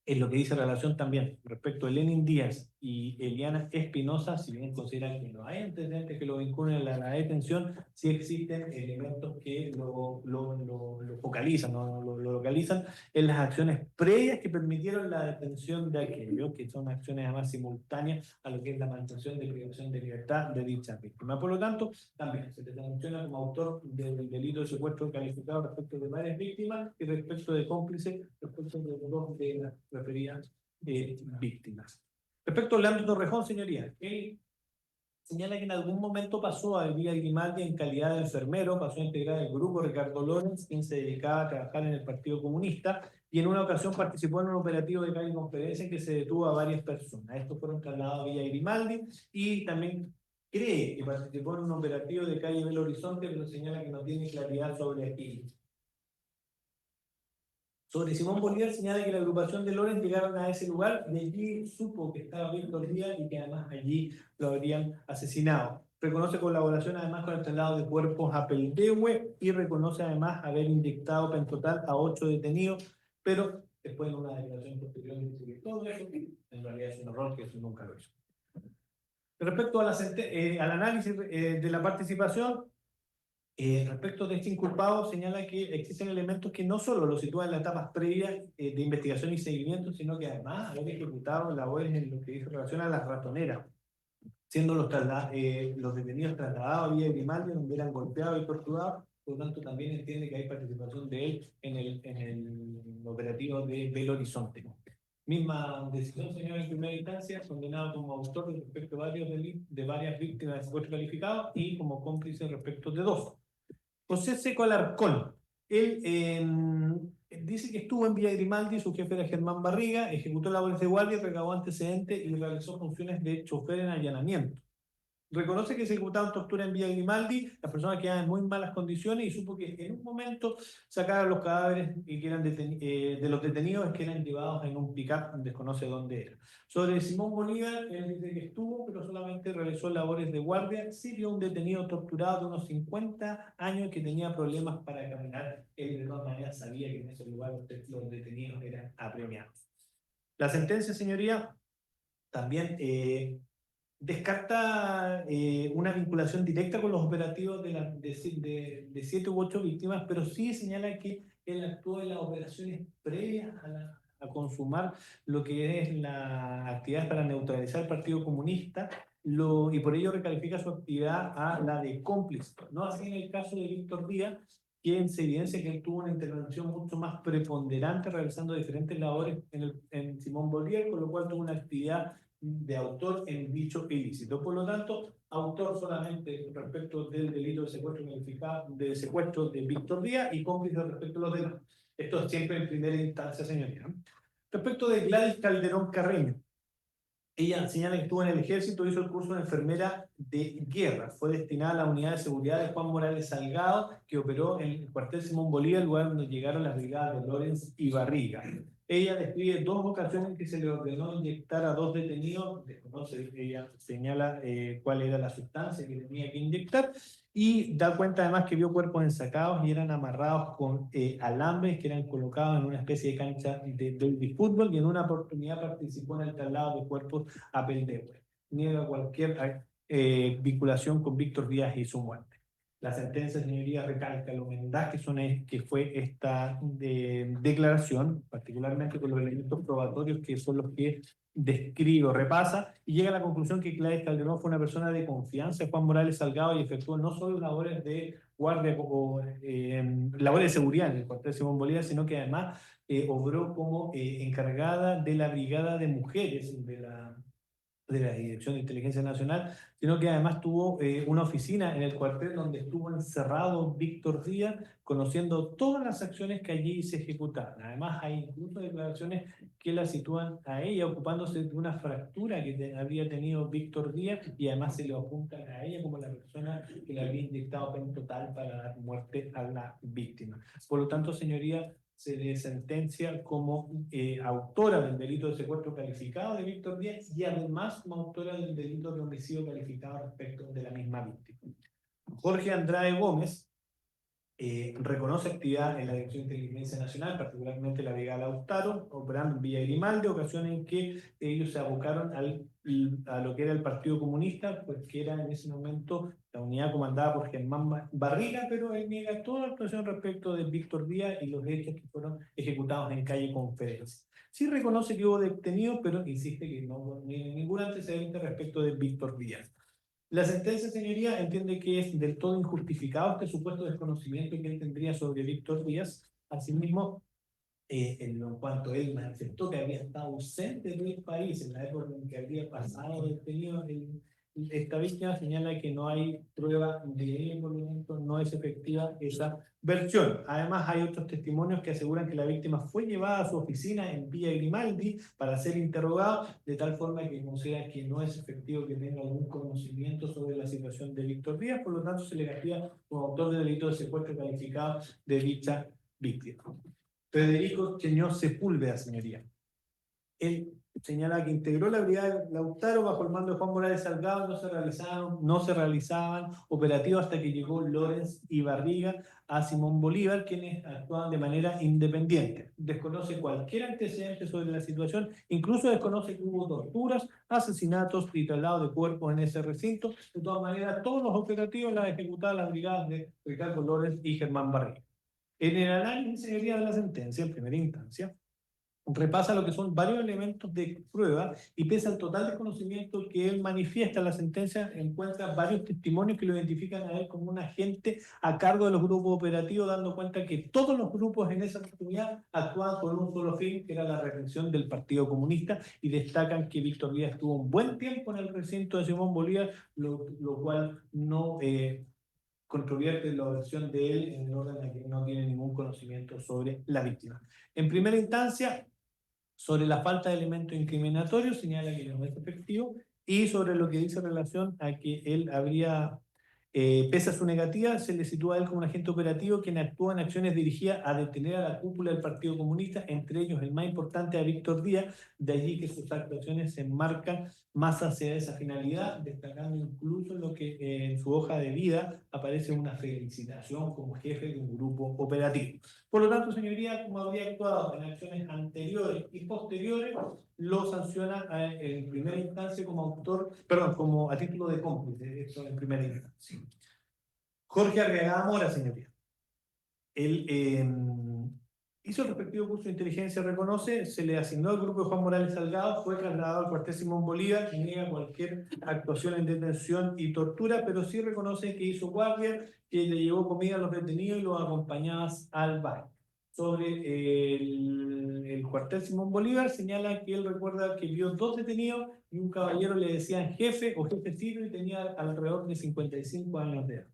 B: en lo que dice relación también respecto a Lenin Díaz y Eliana Espinosa, si bien consideran que no hay antecedentes que lo vinculen a la detención, sí existen elementos que lo focalizan, lo localizan en las acciones previas que permitieron la detención de aquellos, que son acciones además simultáneas a lo que es la mantención de privación de libertad de dicha víctima. Por lo tanto, también se le sanciona como autor del delito de secuestro calificado respecto de varias víctimas y respecto de cómplice respecto de dos de las referidas víctimas. Respecto a Leandro Torrejón, señoría, él señala que en algún momento pasó a Villa Grimaldi en calidad de enfermero, pasó a integrar el grupo Ricardo Lorenz, quien se dedicaba a trabajar en el Partido Comunista, y en una ocasión participó en un operativo de calle Conferencia en que se detuvo a varias personas. Estos fueron trasladados a Villa Grimaldi y también cree que participó en un operativo de calle Belo Horizonte, pero señala que no tiene claridad sobre aquello. Sobre Simón Bolívar señala que la agrupación de Lorenz llegaron a ese lugar y allí supo que estaba Víctor Díaz y que además allí lo habrían asesinado. Reconoce colaboración además con el traslado de cuerpos a Peldehue y reconoce además haber inyectado pentotal a 8 detenidos, pero después en una declaración posterior dice que todo eso en realidad es un error, que eso nunca lo hizo. Respecto a al análisis de la participación, respecto de este inculpado, señala que existen elementos que no solo lo sitúan en las etapas previas de investigación y seguimiento, sino que además haber ejecutado labores en lo que dice relación a las ratoneras, siendo los detenidos trasladados a Villa Grimaldi, donde eran golpeados y torturados. Por lo tanto, también entiende que hay participación de él en el operativo de Belo Horizonte. Misma decisión, señor, en primera instancia, condenado como autor respecto de varias víctimas de secuestro calificado y como cómplice respecto de 2. José Seco Alarcón, él dice que estuvo en Villa Grimaldi, su jefe era Germán Barriga, ejecutó labores de guardia, recabó antecedentes y realizó funciones de chofer en allanamiento. Reconoce que se ejecutaban tortura en Villa Grimaldi, las personas quedaban en muy malas condiciones y supo que en un momento sacaron los cadáveres y que eran de los detenidos que eran llevados en un pick-up, desconoce dónde era. Sobre Simón Bolívar, él dice que estuvo, pero solamente realizó labores de guardia, sí vio un detenido torturado de unos 50 años que tenía problemas para caminar, él de todas maneras sabía que en ese lugar los detenidos eran apremiados. La sentencia, señoría, también descarta una vinculación directa con los operativos de 7 u 8 víctimas, pero sí señala que él actuó en las operaciones previas a consumar lo que es la actividad para neutralizar el Partido Comunista, y por ello recalifica su actividad a la de cómplice. No así en el caso de Víctor Díaz, que se evidencia que él tuvo una intervención mucho más preponderante realizando diferentes labores en Simón Bolívar, con lo cual tuvo una actividad de autor en dicho ilícito. Por lo tanto, autor solamente respecto del delito de secuestro calificado, de secuestro de Víctor Díaz y cómplice respecto a los demás. Esto es siempre en primera instancia, señoría. Respecto de Gladys Calderón Carreño, ella señala que estuvo en el ejército, hizo el curso de enfermera de guerra. Fue destinada a la unidad de seguridad de Juan Morales Salgado, que operó en el cuartel Simón Bolívar, lugar donde llegaron las brigadas de Lorenz y Barriga. Ella describe 2 ocasiones en que se le ordenó inyectar a 2 detenidos. Desconoce, ella señala cuál era la sustancia que tenía que inyectar. Y da cuenta además que vio cuerpos ensacados y eran amarrados con alambres que eran colocados en una especie de cancha de baby fútbol, y en una oportunidad participó en el traslado de cuerpos a Peldehue. Niega cualquier vinculación con Víctor Díaz y su muerte. La sentencia, señoría, recalca lo mendaz que fue esta declaración, particularmente con los elementos probatorios que son los que describe o repasa, y llega a la conclusión que Gladys Calderón fue una persona de confianza de Juan Morales Salgado y efectuó no solo labores de guardia o labores de seguridad en el cuartel Simón Bolívar, sino que además obró como encargada de la brigada de mujeres de la Dirección de Inteligencia Nacional, sino que además tuvo una oficina en el cuartel donde estuvo encerrado Víctor Díaz, conociendo todas las acciones que allí se ejecutaban. Además, hay incluso declaraciones que la sitúan a ella ocupándose de una fractura que había tenido Víctor Díaz, y además se le apuntan a ella como la persona que le había inyectado pena total para dar muerte a la víctima. Por lo tanto, señoría, se le sentencia como autora del delito de secuestro calificado de Víctor Díaz y además como autora del delito de homicidio calificado respecto de la misma víctima. Jorge Andrade Gómez reconoce actividad en la Dirección de Inteligencia Nacional, particularmente la Brigada Lautaro, operando en Villa Grimaldi, ocasiones en que ellos se abocaron a lo que era el Partido Comunista, pues que era en ese momento la unidad comandada por Germán Barriga, pero él niega toda la actuación respecto de Víctor Díaz y los hechos que fueron ejecutados en calle Conferencia. Sí reconoce que hubo detenidos, pero insiste que no hay ningún antecedente respecto de Víctor Díaz. La sentencia, señoría, entiende que es del todo injustificado este supuesto desconocimiento que él tendría sobre Víctor Díaz. Asimismo, en cuanto él manifestó que había estado ausente del país en la época en que había pasado detenido, esta víctima señala que no hay prueba de él, por lo tanto no es efectiva esa versión. Además, hay otros testimonios que aseguran que la víctima fue llevada a su oficina en Villa Grimaldi para ser interrogado, de tal forma que considera que no es efectivo que tenga algún conocimiento sobre la situación de Víctor Díaz, por lo tanto se le castiga como autor de delito de secuestro calificado de dicha víctima. Federico Cheñó Sepúlveda, señoría. Él señala que integró la brigada de Lautaro bajo el mando de Juan Morales Salgado. No se realizaban operativos hasta que llegó Lorenz y Barriga a Simón Bolívar, quienes actuaban de manera independiente. Desconoce cualquier antecedente sobre la situación, incluso desconoce que hubo torturas, asesinatos y traslado de cuerpos en ese recinto. De todas maneras, todos los operativos las ejecutaban las brigadas de Ricardo Lorenz y Germán Barriga. En el análisis, señoría, de la sentencia, en primera instancia, repasa lo que son varios elementos de prueba y pese al total desconocimiento que él manifiesta en la sentencia, encuentra varios testimonios que lo identifican a él como un agente a cargo de los grupos operativos, dando cuenta que todos los grupos en esa oportunidad actuaban con un solo fin, que era la represión del Partido Comunista, y destacan que Víctor Díaz estuvo un buen tiempo en el recinto de Simón Bolívar, lo cual no controvierte la versión de él en el orden de que no tiene ningún conocimiento sobre la víctima. En primera instancia, sobre la falta de elementos incriminatorios, señala que no es efectivo, y sobre lo que dice en relación a que él habría, pese a su negativa, se le sitúa a él como un agente operativo quien actúa en acciones dirigidas a detener a la cúpula del Partido Comunista, entre ellos el más importante a Víctor Díaz, de allí que sus actuaciones se enmarcan más hacia esa finalidad, destacando incluso lo que en su hoja de vida aparece una felicitación como jefe de un grupo operativo. Por lo tanto, señoría, como habría actuado en acciones anteriores y posteriores, lo sanciona en primera instancia como autor, perdón, como a título de cómplice, eso en primera instancia. Jorge Arriagada Mora, señoría. Él Hizo el respectivo curso de inteligencia, reconoce, se le asignó al grupo de Juan Morales Salgado, fue trasladado al cuartel Simón Bolívar y niega cualquier actuación en detención y tortura, pero sí reconoce que hizo guardia, que le llevó comida a los detenidos y los acompañaba al baño. Sobre el cuartel Simón Bolívar, señala que él recuerda que vio 2 detenidos y un caballero le decían jefe o jefecito y tenía alrededor de 55 años de edad.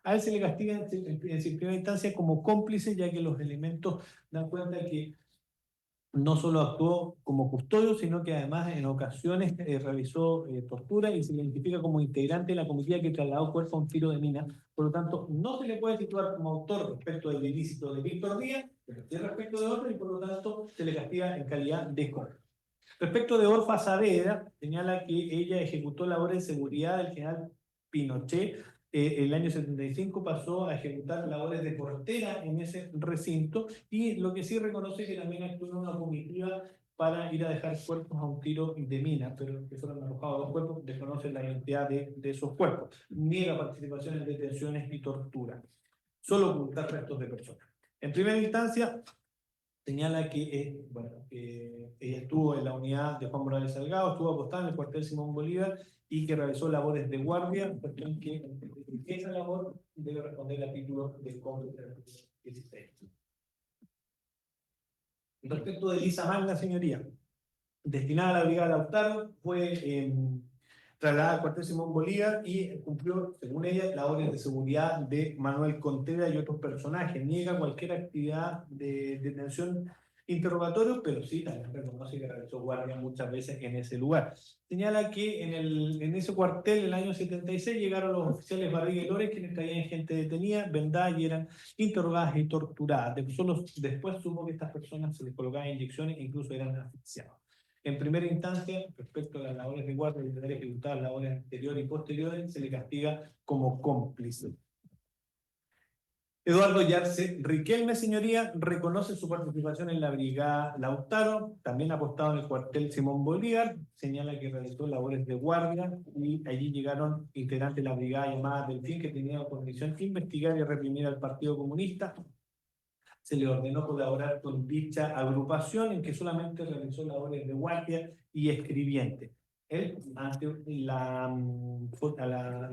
B: A él se le castiga en primera instancia como cómplice, ya que los elementos dan cuenta que no solo actuó como custodio, sino que además en ocasiones realizó tortura y se identifica como integrante de la comitiva que trasladó cuerpo a un tiro de mina. Por lo tanto, no se le puede situar como autor respecto del ilícito de Víctor Díaz, pero sí respecto de otro, y por lo tanto se le castiga en calidad de cómplice. Respecto de Orfa Saavedra, señala que ella ejecutó labores de seguridad del general Pinochet. El año 75 pasó a ejecutar labores de portera en ese recinto y lo que sí reconoce que también actuó en una comitiva para ir a dejar cuerpos a un tiro de mina, pero que fueron arrojados 2 cuerpos, desconoce la identidad de esos cuerpos. Niega participación en detenciones y tortura. Solo ocultar restos de personas. En primera instancia, señala que ella estuvo en la unidad de Juan Morales Salgado, estuvo apostada en el cuartel Simón Bolívar y que realizó labores de guardia, cuestión que esa labor debe responder a título de cómplice del artículo 16. Respecto de Elisa Magna, señoría, destinada a la brigada Lautaro, fue trasladada al cuartel Simón Bolívar y cumplió, según ella, labores de seguridad de Manuel Contreras y otros personajes. Niega cualquier actividad de detención, interrogatorio, pero sí también reconoce que realizó guardia muchas veces en ese lugar. Señala que en ese cuartel, en el año 76, llegaron los oficiales Barriga y Lores, quienes traían gente detenida, vendada y eran interrogadas y torturadas. Después supo que estas personas se les colocaban inyecciones e incluso eran asfixiados. En primera instancia, respecto a las labores de guardia y de haber ejecutado las labores anteriores y posteriores, se le castiga como cómplice. Eduardo Yarse Riquelme, señoría, reconoce su participación en la brigada Lautaro, también apostado en el cuartel Simón Bolívar, señala que realizó labores de guardia y allí llegaron integrantes de la brigada llamada Delfín, que tenía por misión investigar y reprimir al Partido Comunista. Se le ordenó colaborar con dicha agrupación en que solamente realizó labores de guardia y escribiente. Él, ante el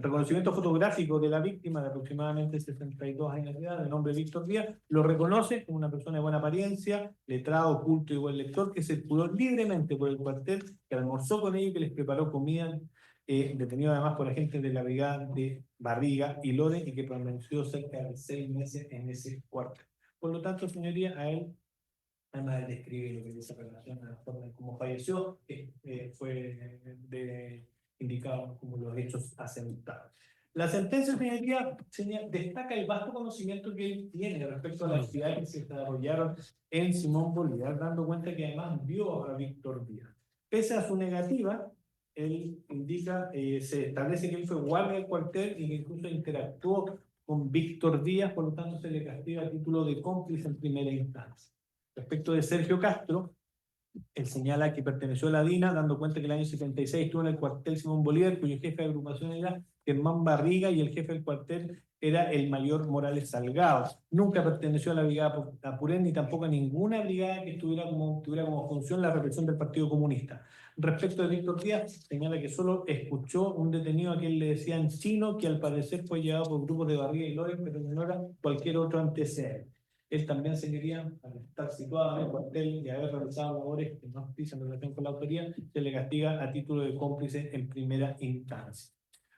B: reconocimiento fotográfico de la víctima de aproximadamente 62 años de edad, de nombre Víctor Díaz, lo reconoce como una persona de buena apariencia, letrado, culto y buen lector, que circuló libremente por el cuartel, que almorzó con ellos y que les preparó comida, detenido además por agentes de la brigada de Barriga y Lores, y que permaneció cerca de 6 meses en ese cuartel. Por lo tanto, señoría, a él, además de describir lo que es esa relación, a la forma en cómo falleció, fue indicado como los hechos asentados. La sentencia, señoría, destaca el vasto conocimiento que él tiene respecto a las actividades que se desarrollaron en Simón Bolívar, dando cuenta que además vio a Víctor Díaz. Pese a su negativa, él indica, se establece que él fue guardia del cuartel y que incluso interactuó con Víctor Díaz, por lo tanto se le castiga a título de cómplice en primera instancia. Respecto de Sergio Castro, él señala que perteneció a la DINA, dando cuenta que el año 76 estuvo en el cuartel Simón Bolívar, cuyo jefe de agrupación era Germán Barriga y el jefe del cuartel era el mayor Morales Salgado. Nunca perteneció a la brigada Apurén ni tampoco a ninguna brigada que tuviera como función la represión del Partido Comunista. Respecto de Víctor Díaz, señala que solo escuchó un detenido a quien le decían chino, que al parecer fue llevado por grupos de Barriga y Lores, pero ignora cualquier otro antecedente. Él también señoría, al estar situado en el cuartel y haber realizado labores que no dicen en relación con la autoría, se le castiga a título de cómplice en primera instancia.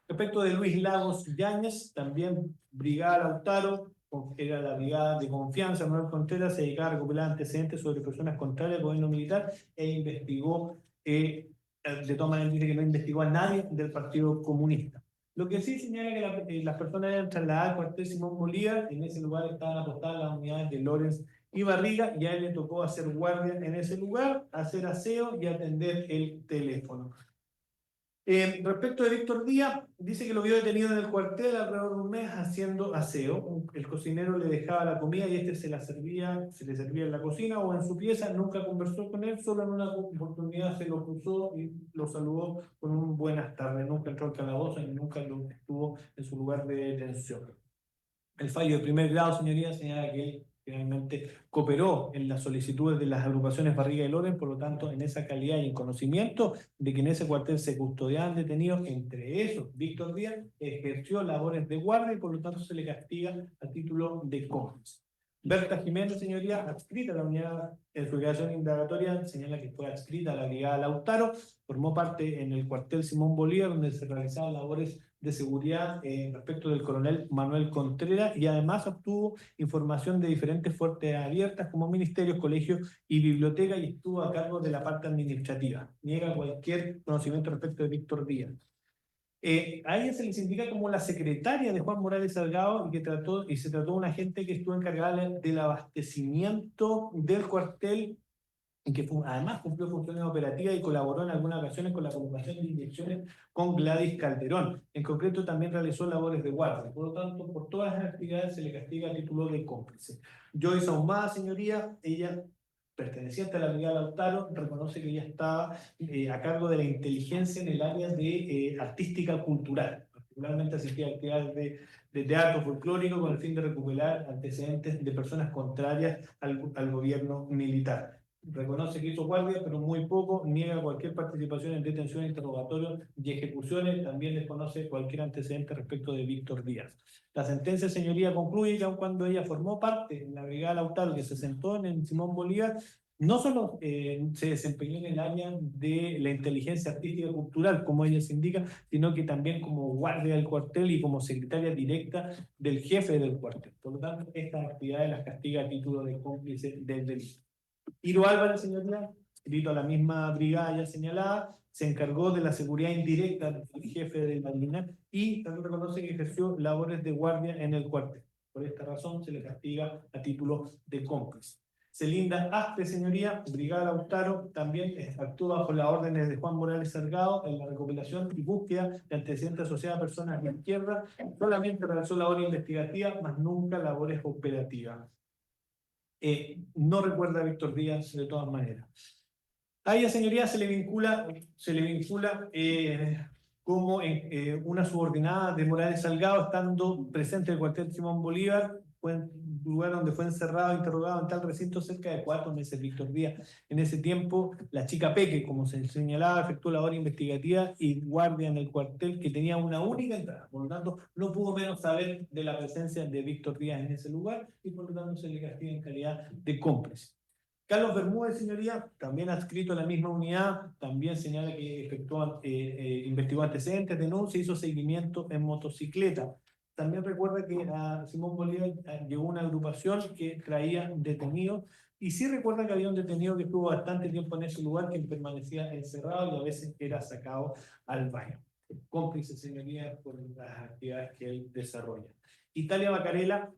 B: Respecto de Luis Lagos Yáñez, también brigada Lautaro, era la brigada de confianza, Manuel Contreras, se dedicaba a recopilar antecedentes sobre personas contrarias al gobierno militar e investigó, de todas maneras dice que no investigó a nadie del Partido Comunista. Lo que sí señala que las personas eran trasladadas al cuartel Simón Bolívar, en ese lugar estaban apostadas las unidades de Lorenz y Barriga, y a él le tocó hacer guardia en ese lugar, hacer aseo y atender el teléfono. Respecto de Víctor Díaz, dice que lo vio detenido en el cuartel alrededor de un mes haciendo aseo. El cocinero le dejaba la comida y se le servía en la cocina o en su pieza. Nunca conversó con él, solo en una oportunidad se lo cruzó y lo saludó con un buenas tardes. Nunca entró al calabozo y nunca estuvo en su lugar de detención. El fallo de primer grado, señoría, señala que él finalmente cooperó en las solicitudes de las agrupaciones Barriga y Loren, por lo tanto, en esa calidad y en conocimiento de que en ese cuartel se custodiaban detenidos, entre esos, Víctor Díaz ejerció labores de guardia y por lo tanto se le castiga a título de cómplice. Berta Jiménez, señoría, adscrita a la unidad en su declaración indagatoria, señala que fue adscrita a la brigada Lautaro, formó parte en el cuartel Simón Bolívar, donde se realizaban labores de seguridad respecto del coronel Manuel Contreras y además obtuvo información de diferentes fuentes abiertas como ministerios, colegios y biblioteca y estuvo a cargo de la parte administrativa. Niega cualquier conocimiento respecto de Víctor Díaz. A ella se les indica como la secretaria de Juan Morales Salgado y se trató de una agente que estuvo encargada del abastecimiento del cuartel y que además cumplió funciones operativas y colaboró en algunas ocasiones con la colocación de inyecciones con Gladys Calderón. En concreto también realizó labores de guardia. Por lo tanto, por todas las actividades se le castiga a título de cómplice. Joyce Ahumada, señoría, ella perteneciente a la Brigada Lautaro, reconoce que ella estaba a cargo de la inteligencia en el área de artística cultural, particularmente asistía a actividades de teatro folclórico con el fin de recuperar antecedentes de personas contrarias al gobierno militar. Reconoce que hizo guardia, pero muy poco, niega cualquier participación en detenciones, interrogatorios y ejecuciones, también desconoce cualquier antecedente respecto de Víctor Díaz. La sentencia, señoría, concluye que aun cuando ella formó parte de la Brigada Lautaro que se sentó en el Simón Bolívar, no solo se desempeñó en el área de la inteligencia artística y cultural, como ella se indica, sino que también como guardia del cuartel y como secretaria directa del jefe del cuartel. Por lo tanto, estas actividades las castiga a título de cómplice del delito. Iro Álvarez, señoría, escrito a la misma brigada ya señalada, se encargó de la seguridad indirecta del jefe de la línea y también reconoce que ejerció labores de guardia en el cuartel. Por esta razón se le castiga a título de cómplice. Celinda Aspe, señoría, brigada Lautaro, también actuó bajo las órdenes de Juan Morales Salgado en la recopilación y búsqueda de antecedentes asociados a personas de izquierda. Solamente realizó labores investigativas, más nunca labores operativas. No recuerda a Víctor Díaz de todas maneras. A ella, señoría, se le vincula como una subordinada de Morales Salgado, estando presente en el cuartel Simón Bolívar, fue un lugar donde fue encerrado, interrogado en tal recinto cerca de 4 meses Víctor Díaz. En ese tiempo, la chica Peque, como se señalaba, efectuó labor investigativa y guardia en el cuartel que tenía una única entrada. Por lo tanto, no pudo menos saber de la presencia de Víctor Díaz en ese lugar y por lo tanto se le castiga en calidad de cómplice. Carlos Bermúdez, señoría, también adscrito a la misma unidad, también señala que efectuó, investigó antecedentes, denuncia, hizo seguimiento en motocicleta. También recuerda que a Simón Bolívar llegó una agrupación que traía detenidos y sí recuerda que había un detenido que estuvo bastante tiempo en ese lugar, que permanecía encerrado y a veces era sacado al baño. Cómplice, señoría, por las actividades que él desarrolla. Italia Bacarela,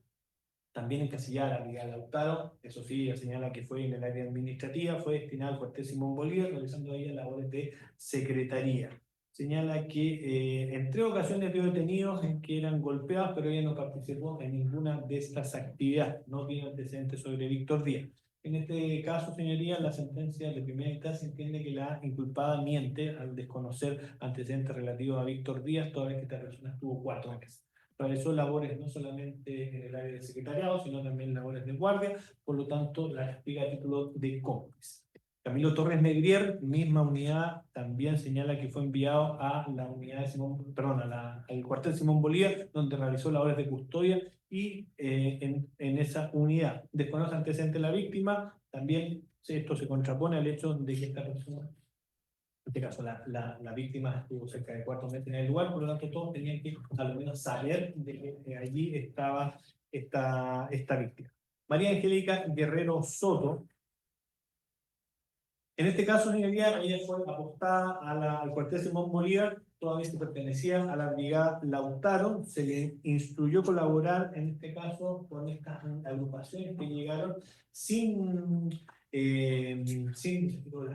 B: también encasillada a la Brigada Lautaro, eso sí, señala que fue en el área administrativa, fue destinada al cuartel Simón Bolívar, realizando ahí labores de secretaría. Señala que en 3 ocasiones vio detenidos en que eran golpeados, pero ella no participó en ninguna de estas actividades, no tiene antecedentes sobre Víctor Díaz. En este caso, señoría, la sentencia de primera instancia entiende que la inculpada miente al desconocer antecedentes relativos a Víctor Díaz, toda vez que esta persona estuvo 4 meses. Realizó labores no solamente en el área de secretariado, sino también labores de guardia, por lo tanto la castiga a título de cómplice. Camilo Torres Negrier, misma unidad, también señala que fue enviado a la unidad de Simón, perdón, al cuartel Simón Bolívar, donde realizó labores de custodia y en esa unidad. Desconoce antecedentes de la víctima, también esto se contrapone al hecho de que esta persona, en este caso la víctima estuvo cerca de 4 meses en el lugar, por lo tanto todos tenían que al menos saber de que allí estaba esta víctima. María Angélica Guerrero Soto, en este caso, ella fue apostada al cuartel Simón Bolívar, toda vez que pertenecía a la brigada Lautaro, se le instruyó colaborar, en este caso, con estas agrupaciones que llegaron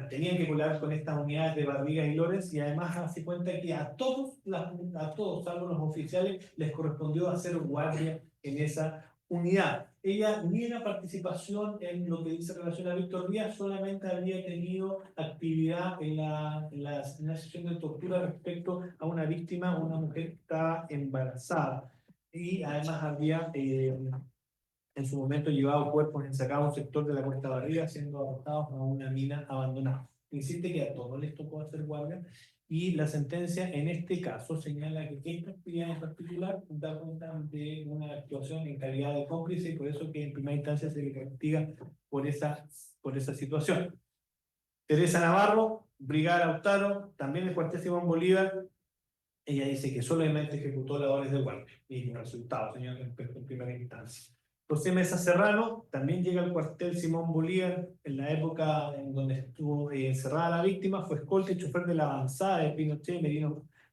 B: tenían que colaborar con estas unidades de Barriga y Lores, y además hace cuenta que a todos, salvo los oficiales, les correspondió hacer guardia en esa unidad. Ella niega participación en lo que dice relación a Víctor Díaz, solamente había tenido actividad en la sesión de tortura respecto a una víctima, una mujer que estaba embarazada. Y además había en su momento llevado cuerpos ensacados a un sector de la Cuesta Barriga, siendo arrojados a una mina abandonada. Insiste que a todos les tocó hacer guardia, y la sentencia en este caso señala que esta actividad en particular da cuenta de una actuación en calidad de cómplice, y por eso que en primera instancia se le castiga por esa situación. Teresa Navarro, Brigada Lautaro, también del cuartel Simón Bolívar. Ella dice que solamente ejecutó labores de guardia y resultados, señor, en primera instancia. José Mesa Serrano también llega al cuartel Simón Bolívar en la época en donde estuvo encerrada la víctima. Fue escolta y chofer de la avanzada de Pinochet,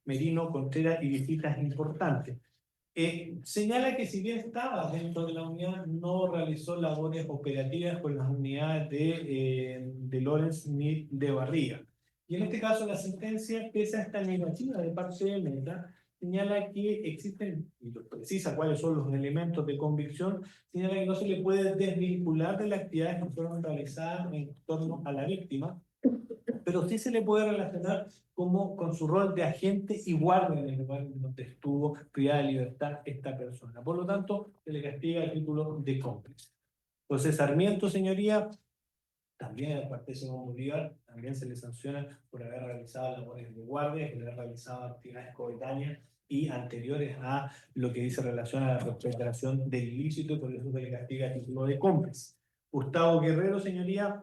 B: Merino, Contreras y visitas importantes. Señala que si bien estaba dentro de la unidad, no realizó labores operativas con las unidades de Lorenz ni de Barriga. Y en este caso la sentencia, pese a esta negativa de parte de Meta, señala que existen, y precisa cuáles son los elementos de convicción, señala que no se le puede desvincular de las actividades que fueron realizadas en torno a la víctima, pero sí se le puede relacionar como con su rol de agente y guardia en el lugar donde estuvo privada de libertad esta persona. Por lo tanto, se le castiga el título de cómplice. José Sarmiento, señoría, también al cuartel Simón Bolívar, también se le sanciona por haber realizado labores de guardia, por haber realizado actividades coetáneas y anteriores a lo que dice relación a la perpetración del ilícito, y por eso se le castiga el título de cómplice. Gustavo Guerrero, señoría,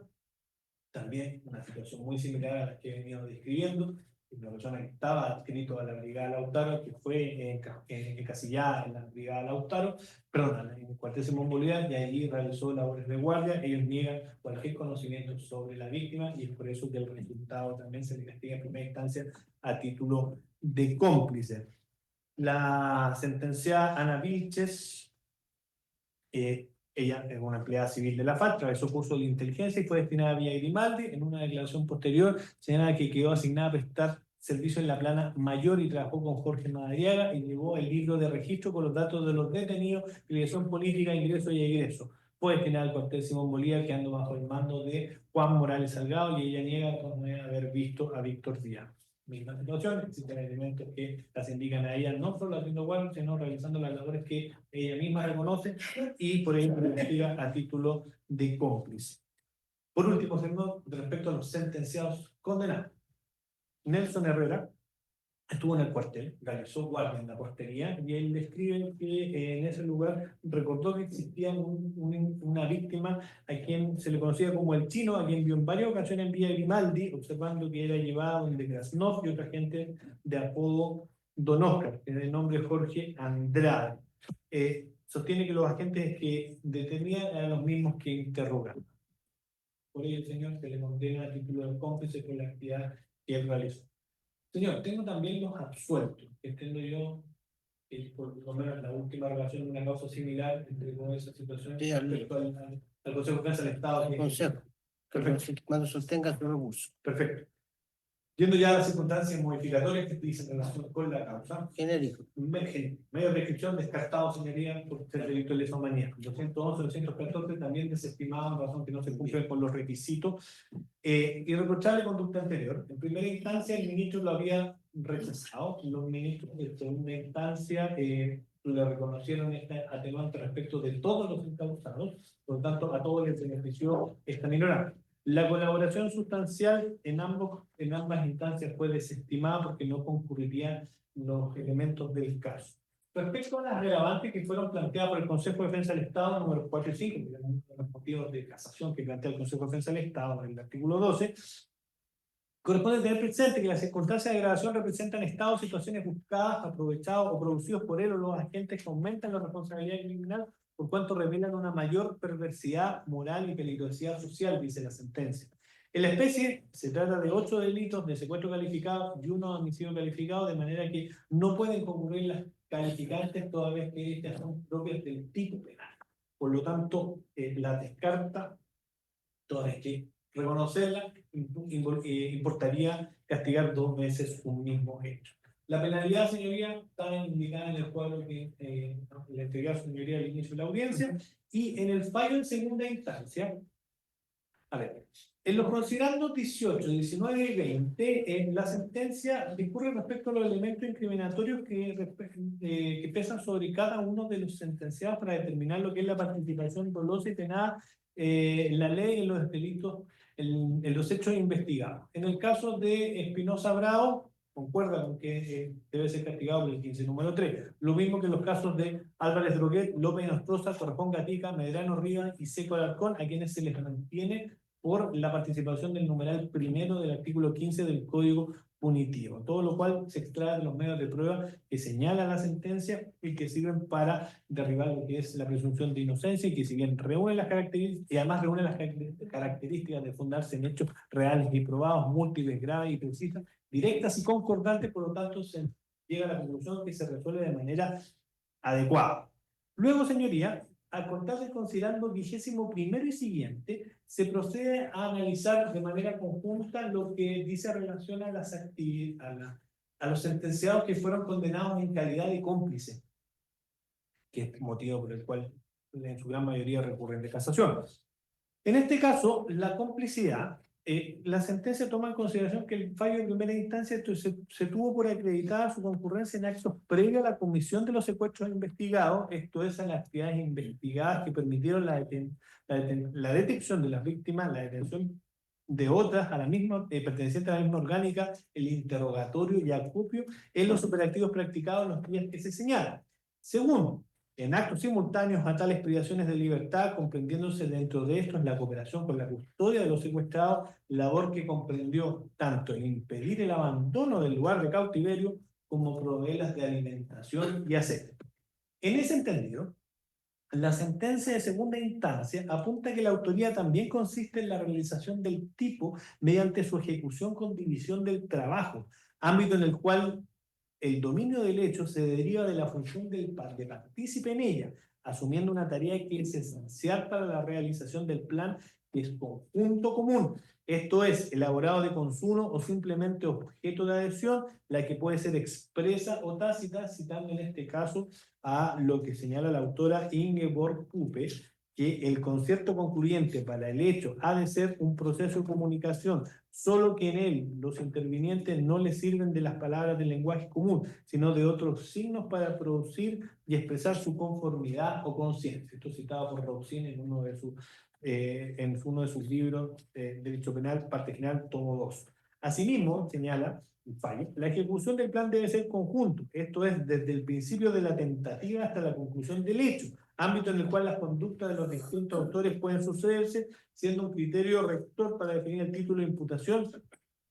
B: también una situación muy similar a la que he venido describiendo, una persona que estaba adscrito a la Brigada Lautaro, que fue encasillada en la Brigada Lautaro, perdón, en el cuartel Simón Bolívar, y ahí realizó labores de guardia. Ellos niegan cualquier conocimiento sobre la víctima, y es por eso que el resultado también se le castiga en primera instancia a título de cómplice. La sentenciada Ana Vilches, ella es una empleada civil de la FARC, atravesó curso de inteligencia y fue destinada a Villa Grimaldi. En una declaración posterior señala que quedó asignada a prestar servicio en la plana mayor y trabajó con Jorge Madariaga y llevó el libro de registro con los datos de los detenidos, filiación política, ingreso y egreso. Fue destinada al cuartel Simón Bolívar, quedando bajo el mando de Juan Morales Salgado, y ella niega haber visto a Víctor Díaz. Misma situación, existen elementos que las indican a ella no solo haciendo guardia, sino realizando las labores que ella misma reconoce, y por ello le castiga a título de cómplice. Por último, respecto a los sentenciados condenados, Nelson Herrera estuvo en el cuartel, realizó guardia en la portería, y él describe que en ese lugar recordó que existía una víctima a quien se le conocía como el Chino, a quien vio en varias ocasiones en Villa Grimaldi, observando que era llevado de Krasnov y otra gente de apodo Don Oscar, que de nombre Jorge Andrade. Sostiene que los agentes que detenían eran los mismos que interrogaban. Por ello el señor se le condena a título de cómplice por la actividad que él realizó. Señor, tengo también los absueltos, que entiendo yo que por lo menos la última relación de una causa similar entre con esa situación respecto al Consejo de Defensa del Estado.
A: El Consejo, cuando sostenga su recurso.
B: Perfecto. Yendo ya a las circunstancias modificatorias que dicen en relación con la causa.
A: Genérico.
B: Medio de prescripción descartado, señoría, por ser delito de lesa humanidad. 211, 214 también desestimados en razón que no se cumplen con los requisitos. Irreprochable conducta anterior. En primera instancia, el ministro lo había rechazado. Los ministros de segunda instancia le reconocieron esta atenuante respecto de todos los encausados. Por lo tanto, a todos les benefició esta minoría. La colaboración sustancial en ambas instancias fue desestimada porque no concurrirían los elementos del caso. Respecto a las relevantes que fueron planteadas por el Consejo de Defensa del Estado, número 4 y 5, que eran los motivos de casación que plantea el Consejo de Defensa del Estado en el artículo 12, corresponde tener presente que las circunstancias de agravación representan estados o situaciones buscadas, aprovechados o producidos por él o los agentes que aumentan la responsabilidad criminal, por cuanto revelan una mayor perversidad moral y peligrosidad social, dice la sentencia. En la especie se trata de 8 delitos de secuestro calificado y 1 de homicidio calificado, de manera que no pueden concurrir las calificantes toda vez que estas son propias del tipo penal. Por lo tanto, la descarta toda vez que reconocerla importaría castigar 2 veces un mismo hecho. La penalidad, señoría, está indicada en el cuadro que le entregué a su señoría al inicio de la audiencia, y en el fallo en segunda instancia, a ver, En los considerandos 18, 19 y 20, la sentencia discurre respecto a los elementos incriminatorios que pesan sobre cada uno de los sentenciados para determinar lo que es la participación dolosa y penada en la ley en los delitos, en los hechos investigados. En el caso de Espinosa Bravo, concuerda con que debe ser castigado por el 15 número 3. Lo mismo que en los casos de Álvarez Droguet, López Nostroza, Torrejón Gatica, Medrano Rivas y Seco Alarcón, a quienes se les mantiene por la participación del numeral primero del artículo 15 del Código Punitivo, todo lo cual se extrae de los medios de prueba que señala la sentencia y que sirven para derribar lo que es la presunción de inocencia y que si bien reúne las características, y además reúne las características de fundarse en hechos reales y probados, múltiples, graves y precisas, directas y concordantes, por lo tanto se llega a la conclusión que se resuelve de manera adecuada. Luego, señoría, al contarse considerando 21º y siguiente, se procede a analizar de manera conjunta lo que dice relación a las a los sentenciados que fueron condenados en calidad de cómplice, que es motivo por el cual en su gran mayoría recurren de casación. En este caso, la complicidad, la sentencia toma en consideración que el fallo de primera instancia se tuvo por acreditada su concurrencia en actos previos a la comisión de los secuestros investigados, esto es, a las actividades investigadas que permitieron la detección de las víctimas, la detención de otras a la misma, pertenecientes a la misma orgánica, el interrogatorio y acopio en los operativos practicados en los días que se señalan. Segundo, en actos simultáneos a tales privaciones de libertad, comprendiéndose dentro de estos la cooperación con la custodia de los secuestrados, labor que comprendió tanto el impedir el abandono del lugar de cautiverio como proveerlas de alimentación y aseo. En ese entendido, la sentencia de segunda instancia apunta que la autoría también consiste en la realización del tipo mediante su ejecución con división del trabajo, ámbito en el cual el dominio del hecho se deriva de la función de partícipe en ella, asumiendo una tarea que es esencial para la realización del plan, que es conjunto común. Esto es, elaborado de consumo o simplemente objeto de adhesión, la que puede ser expresa o tácita, citando en este caso a lo que señala la autora Ingeborg Puppe, que el concierto concluyente para el hecho ha de ser un proceso de comunicación, solo que en él los intervinientes no les sirven de las palabras del lenguaje común, sino de otros signos para producir y expresar su conformidad o conciencia. Esto citado por Roxin en uno de sus libros, Derecho Penal, parte final, tomo 2. Asimismo, señala el fallo, la ejecución del plan debe ser conjunto, esto es, desde el principio de la tentativa hasta la conclusión del hecho, ámbito en el cual las conductas de los distintos autores pueden sucederse, siendo un criterio rector para definir el título de imputación,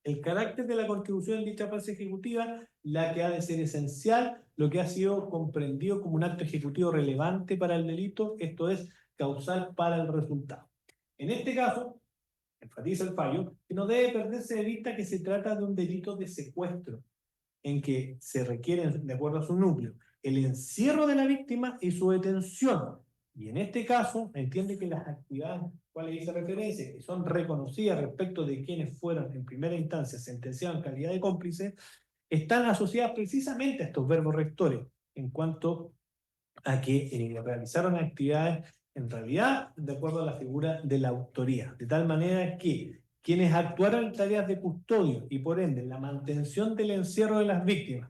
B: el carácter de la contribución en dicha fase ejecutiva, la que ha de ser esencial, lo que ha sido comprendido como un acto ejecutivo relevante para el delito, esto es, causal para el resultado. En este caso, enfatiza el fallo, que no debe perderse de vista que se trata de un delito de secuestro, en que se requiere, de acuerdo a su núcleo, el encierro de la víctima y su detención. Y en este caso, entiende que las actividades a las cuales hice referencia, que son reconocidas respecto de quienes fueron en primera instancia sentenciados en calidad de cómplices, están asociadas precisamente a estos verbos rectores, en cuanto a que realizaron actividades en realidad de acuerdo a la figura de la autoría, de tal manera que quienes actuaron en tareas de custodio y por ende la mantención del encierro de las víctimas,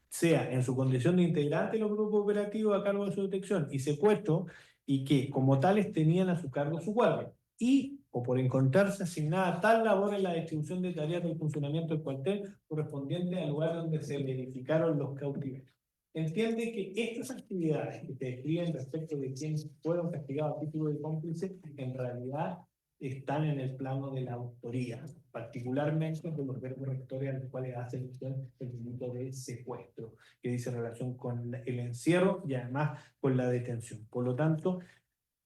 B: sea en su condición de integrante de los grupos operativos a cargo de su detección y secuestro, y que como tales tenían a su cargo su guardia, y o por encontrarse asignada tal labor en la distribución de tareas del funcionamiento del cuartel correspondiente al lugar donde se verificaron los cautiverios. Entiende que estas actividades que se describen respecto de quienes fueron castigados a título de cómplice, en realidad están en el plano de la autoría, particularmente de los verbos rectores a los cuales hace alusión el delito de secuestro, que dice relación con el encierro y además con la detención. Por lo tanto,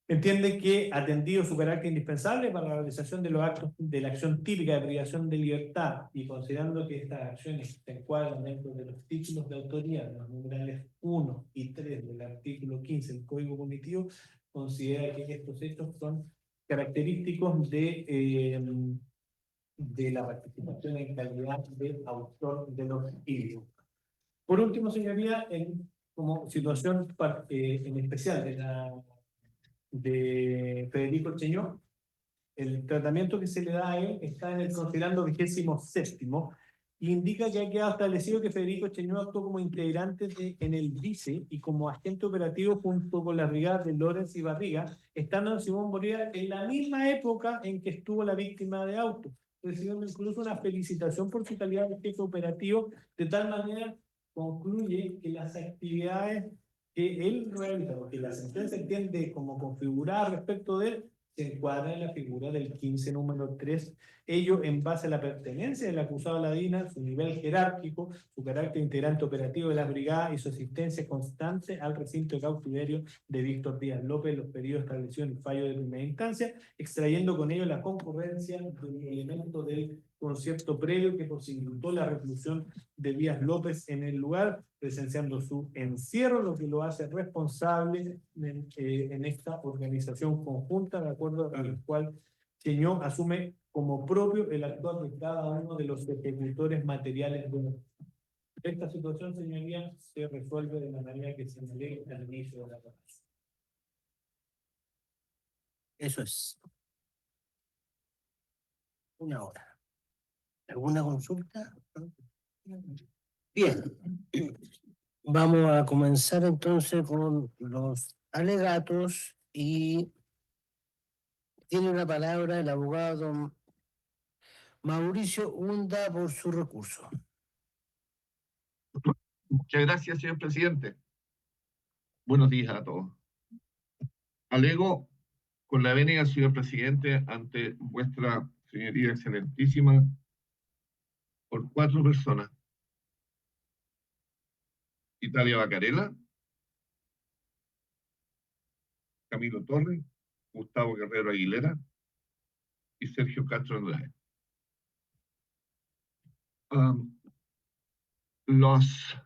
B: entiende que, atendido su carácter indispensable para la realización de los actos de la acción típica de privación de libertad y considerando que estas acciones se encuadran dentro de los títulos de autoría de los numerales 1 y 3 del artículo 15 del Código Punitivo, considera que estos hechos son característicos de la participación en calidad de autor de los ilícitos. Por último, señoría, como situación en especial de Federico Cheñó, el tratamiento que se le da a él está en el considerando 27º, y indica que ha quedado establecido que Federico Cheñó actuó como integrante en el vice y como agente operativo junto con las brigadas de Lorenz y Barriga, estando en Simón Bolívar en la misma época en que estuvo la víctima de auto, recibiendo incluso una felicitación por su calidad de jefe operativo. De tal manera concluye que las actividades que él realiza, porque la sentencia entiende como configurada respecto de él, se encuadra en la figura del 15 número 3, ello en base a la pertenencia del acusado a la DINA, su nivel jerárquico, su carácter integrante operativo de la brigada y su asistencia constante al recinto cautiverio de Víctor Díaz López, los periodos establecidos en el fallo de primera instancia, extrayendo con ello la concurrencia del elemento del concierto previo que posibilitó la reclusión de Díaz López en el lugar, presenciando su encierro, lo que lo hace responsable en esta organización conjunta, de acuerdo al cual Cheñó asume como propio el actuar de cada uno de los ejecutores materiales de esta situación, señoría, se resuelve de la manera que señalé al inicio de la votación.
A: Eso es. Una hora. ¿Alguna consulta? Bien. Vamos a comenzar entonces con los alegatos y tiene la palabra el abogado don Mauricio Hunda por su recurso.
C: Muchas gracias, señor presidente. Buenos días a todos. Alego con la venia, señor presidente, ante vuestra señoría excelentísima, por 4 personas. Italia Bacarela, Camilo Torres, Gustavo Guerrero Aguilera y Sergio Castro Andrade. Los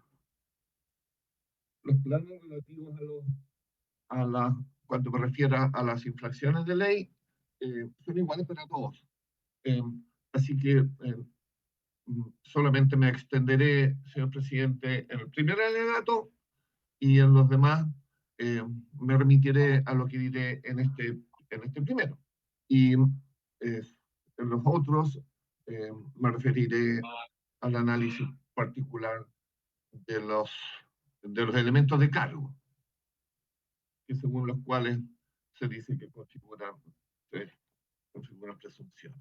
C: planos relativos cuando me refiero a las infracciones de ley, son iguales para todos. Así que solamente me extenderé, señor presidente, en el primer alegato y en los demás me remitiré a lo que diré en este primero. Y en los otros me referiré al análisis particular de los elementos de cargo, que según los cuales se dice que configuran presunción.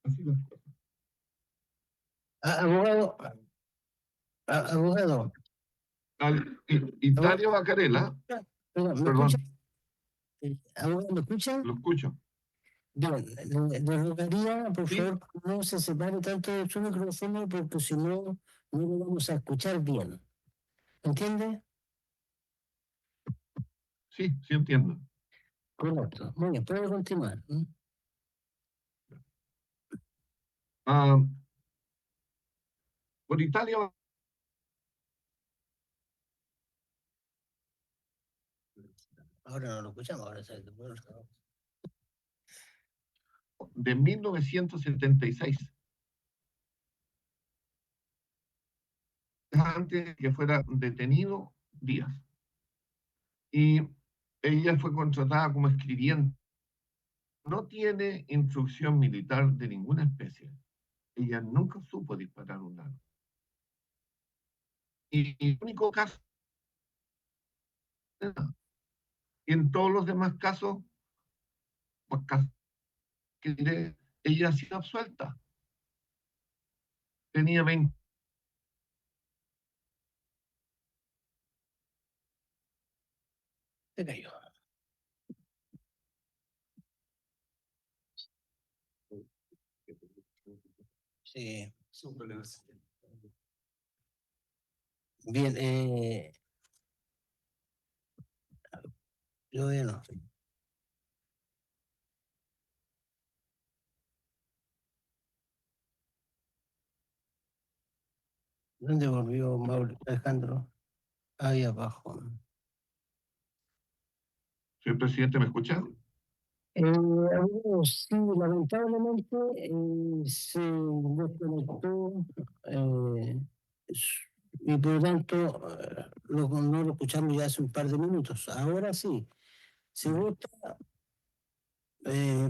C: Así las cosas.
A: Abogado, abogado.
C: Italia Bacarela,
A: ¿Me
C: perdón,
A: escucha? Abogado, ¿me escuchan?
C: lo escucho.
A: Bien, le rogaría, por
C: ¿Sí?
A: favor, que no se separe tanto de su micrófono porque si no, no lo vamos a escuchar bien. ¿Entiende?
C: Sí, sí entiendo.
A: Correcto. Muy bien, puede continuar.
C: Por Italia
A: Ahora no lo escuchamos, ahora se...
C: de 1976, antes de que fuera detenido Díaz. Y ella fue contratada como escribiente. No tiene instrucción militar de ninguna especie. Ella nunca supo disparar un arma. Y el único caso, en todos los demás casos, pues que diré, ella ha sido absuelta. Tenía 20.
A: Se cayó. Sí. Bien, yo no. ¿Dónde volvió Alejandro? Ahí abajo.
C: Señor presidente, ¿me escucha?
A: Sí, lamentablemente se desconectó y por lo tanto no lo escuchamos ya hace un par de minutos. Ahora sí, si gusta,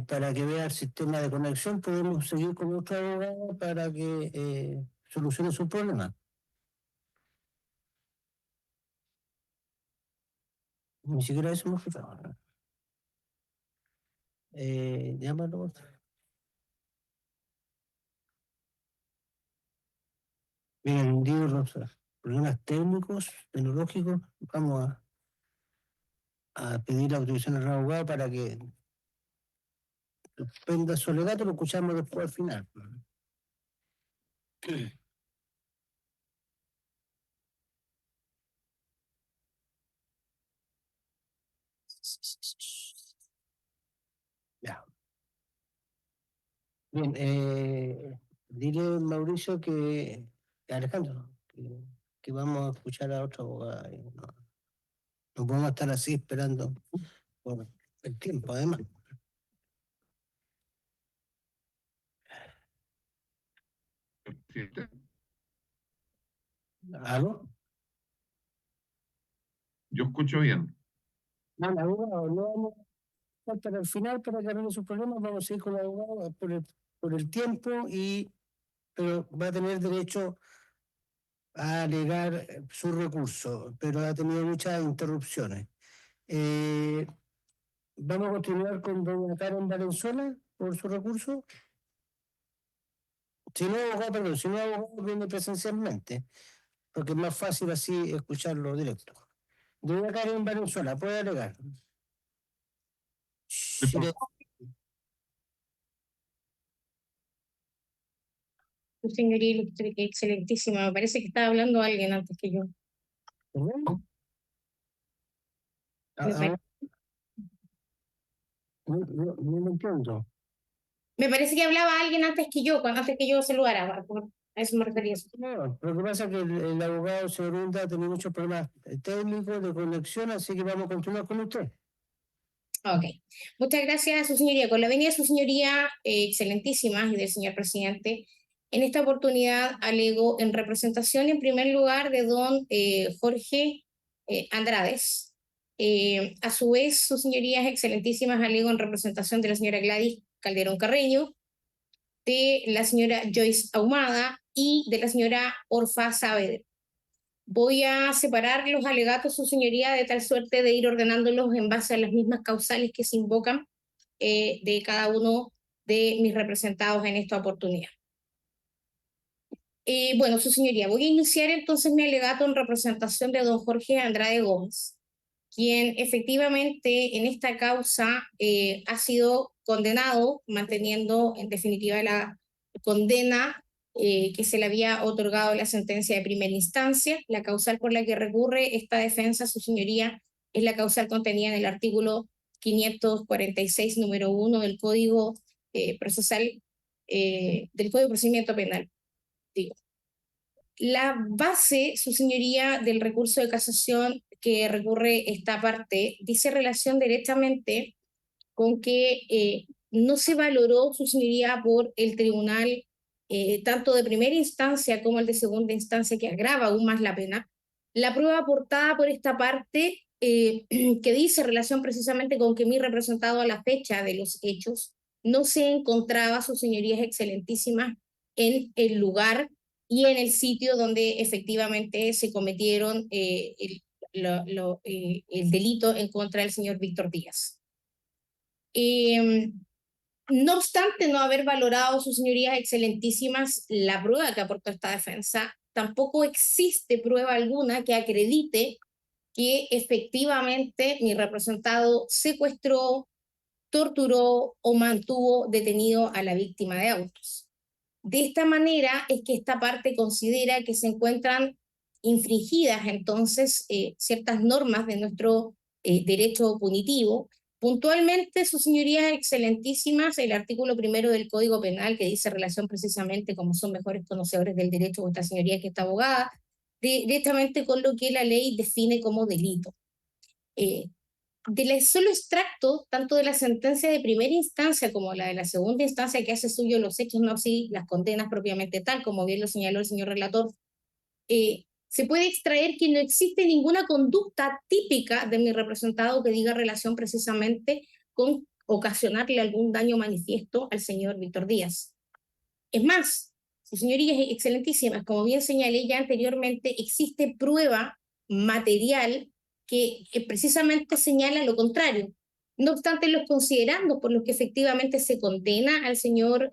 A: para que vea el sistema de conexión, podemos seguir con nuestro abogado para que solucione su problema. Ni siquiera eso hemos fijado. Llámalo. Bien, digo los problemas técnicos, tecnológicos, vamos a pedir la autorización al abogado para que suspenda su alegato, lo escuchamos después al final. Ya. Bien, dile Mauricio Alejandro, que vamos a escuchar a otro abogado. No podemos estar así esperando por el tiempo, además.
C: Presidente,
A: ¿Aló?
C: yo escucho bien.
A: No, el abogado, no vamos a estar al final para que arregle sus problemas, vamos a ir con el abogado por el tiempo, pero va a tener derecho a alegar su recurso, pero ha tenido muchas interrupciones. ¿Vamos a continuar con doña Karen Valenzuela por su recurso? Si no, abogado, perdón, si no, abogado viene presencialmente, porque es más fácil así escucharlo directo. Doña Karen Valenzuela, puede alegar.
D: Su señoría excelentísima, me parece que estaba hablando alguien antes que yo.
A: ¿Perdón?
D: Me pare-
A: No lo entiendo.
D: Me parece que hablaba alguien antes que yo saludara, a eso me refería.
A: No, lo que pasa es que el abogado, señor Hunda, ha tenido muchos problemas técnicos de conexión, así que vamos a continuar con usted.
D: Ok, muchas gracias, su señoría. Con la venida de su señoría excelentísima y del señor presidente, en esta oportunidad alego en representación, en primer lugar, de don Jorge Andrades. A su vez, sus señorías excelentísimas alego en representación de la señora Gladys Calderón Carreño, de la señora Joyce Ahumada y de la señora Orfa Saavedra. Voy a separar los alegatos, su señoría, de tal suerte de ir ordenándolos en base a las mismas causales que se invocan de cada uno de mis representados en esta oportunidad. Bueno, su señoría, voy a iniciar entonces mi alegato en representación de don Jorge Andrade Gómez, quien efectivamente en esta causa ha sido condenado, manteniendo en definitiva la condena que se le había otorgado la sentencia de primera instancia. La causal por la que recurre esta defensa, su señoría, es la causal contenida en el artículo 546, número 1 del Código Procesal, del Código de Procedimiento Penal. Digo. La base, su señoría, del recurso de casación que recurre esta parte dice relación directamente con que no se valoró, su señoría, por el tribunal tanto de primera instancia como el de segunda instancia, que agrava aún más la pena, la prueba aportada por esta parte que dice relación precisamente con que mi representado a la fecha de los hechos no se encontraba, sus señorías excelentísimas, en el lugar y en el sitio donde efectivamente se cometieron el delito en contra del señor Víctor Díaz. No obstante no haber valorado, sus señorías excelentísimas, la prueba que aportó esta defensa, tampoco existe prueba alguna que acredite que efectivamente mi representado secuestró, torturó o mantuvo detenido a la víctima de autos. De esta manera es que esta parte considera que se encuentran infringidas entonces ciertas normas de nuestro derecho punitivo. Puntualmente, sus señorías excelentísimas, el artículo 1 del Código Penal, que dice relación precisamente, como son mejores conocedores del derecho, vuestra señoría que está abogada, directamente con lo que la ley define como delito. Del solo extracto, tanto de la sentencia de primera instancia como la de la segunda instancia, que hace suyo los hechos, no así las condenas propiamente tal, como bien lo señaló el señor relator, se puede extraer que no existe ninguna conducta típica de mi representado que diga relación precisamente con ocasionarle algún daño manifiesto al señor Víctor Díaz. Es más, su señoría es excelentísima, como bien señalé ya anteriormente, existe prueba material que precisamente señala lo contrario. No obstante, los considerandos por los que efectivamente se condena al señor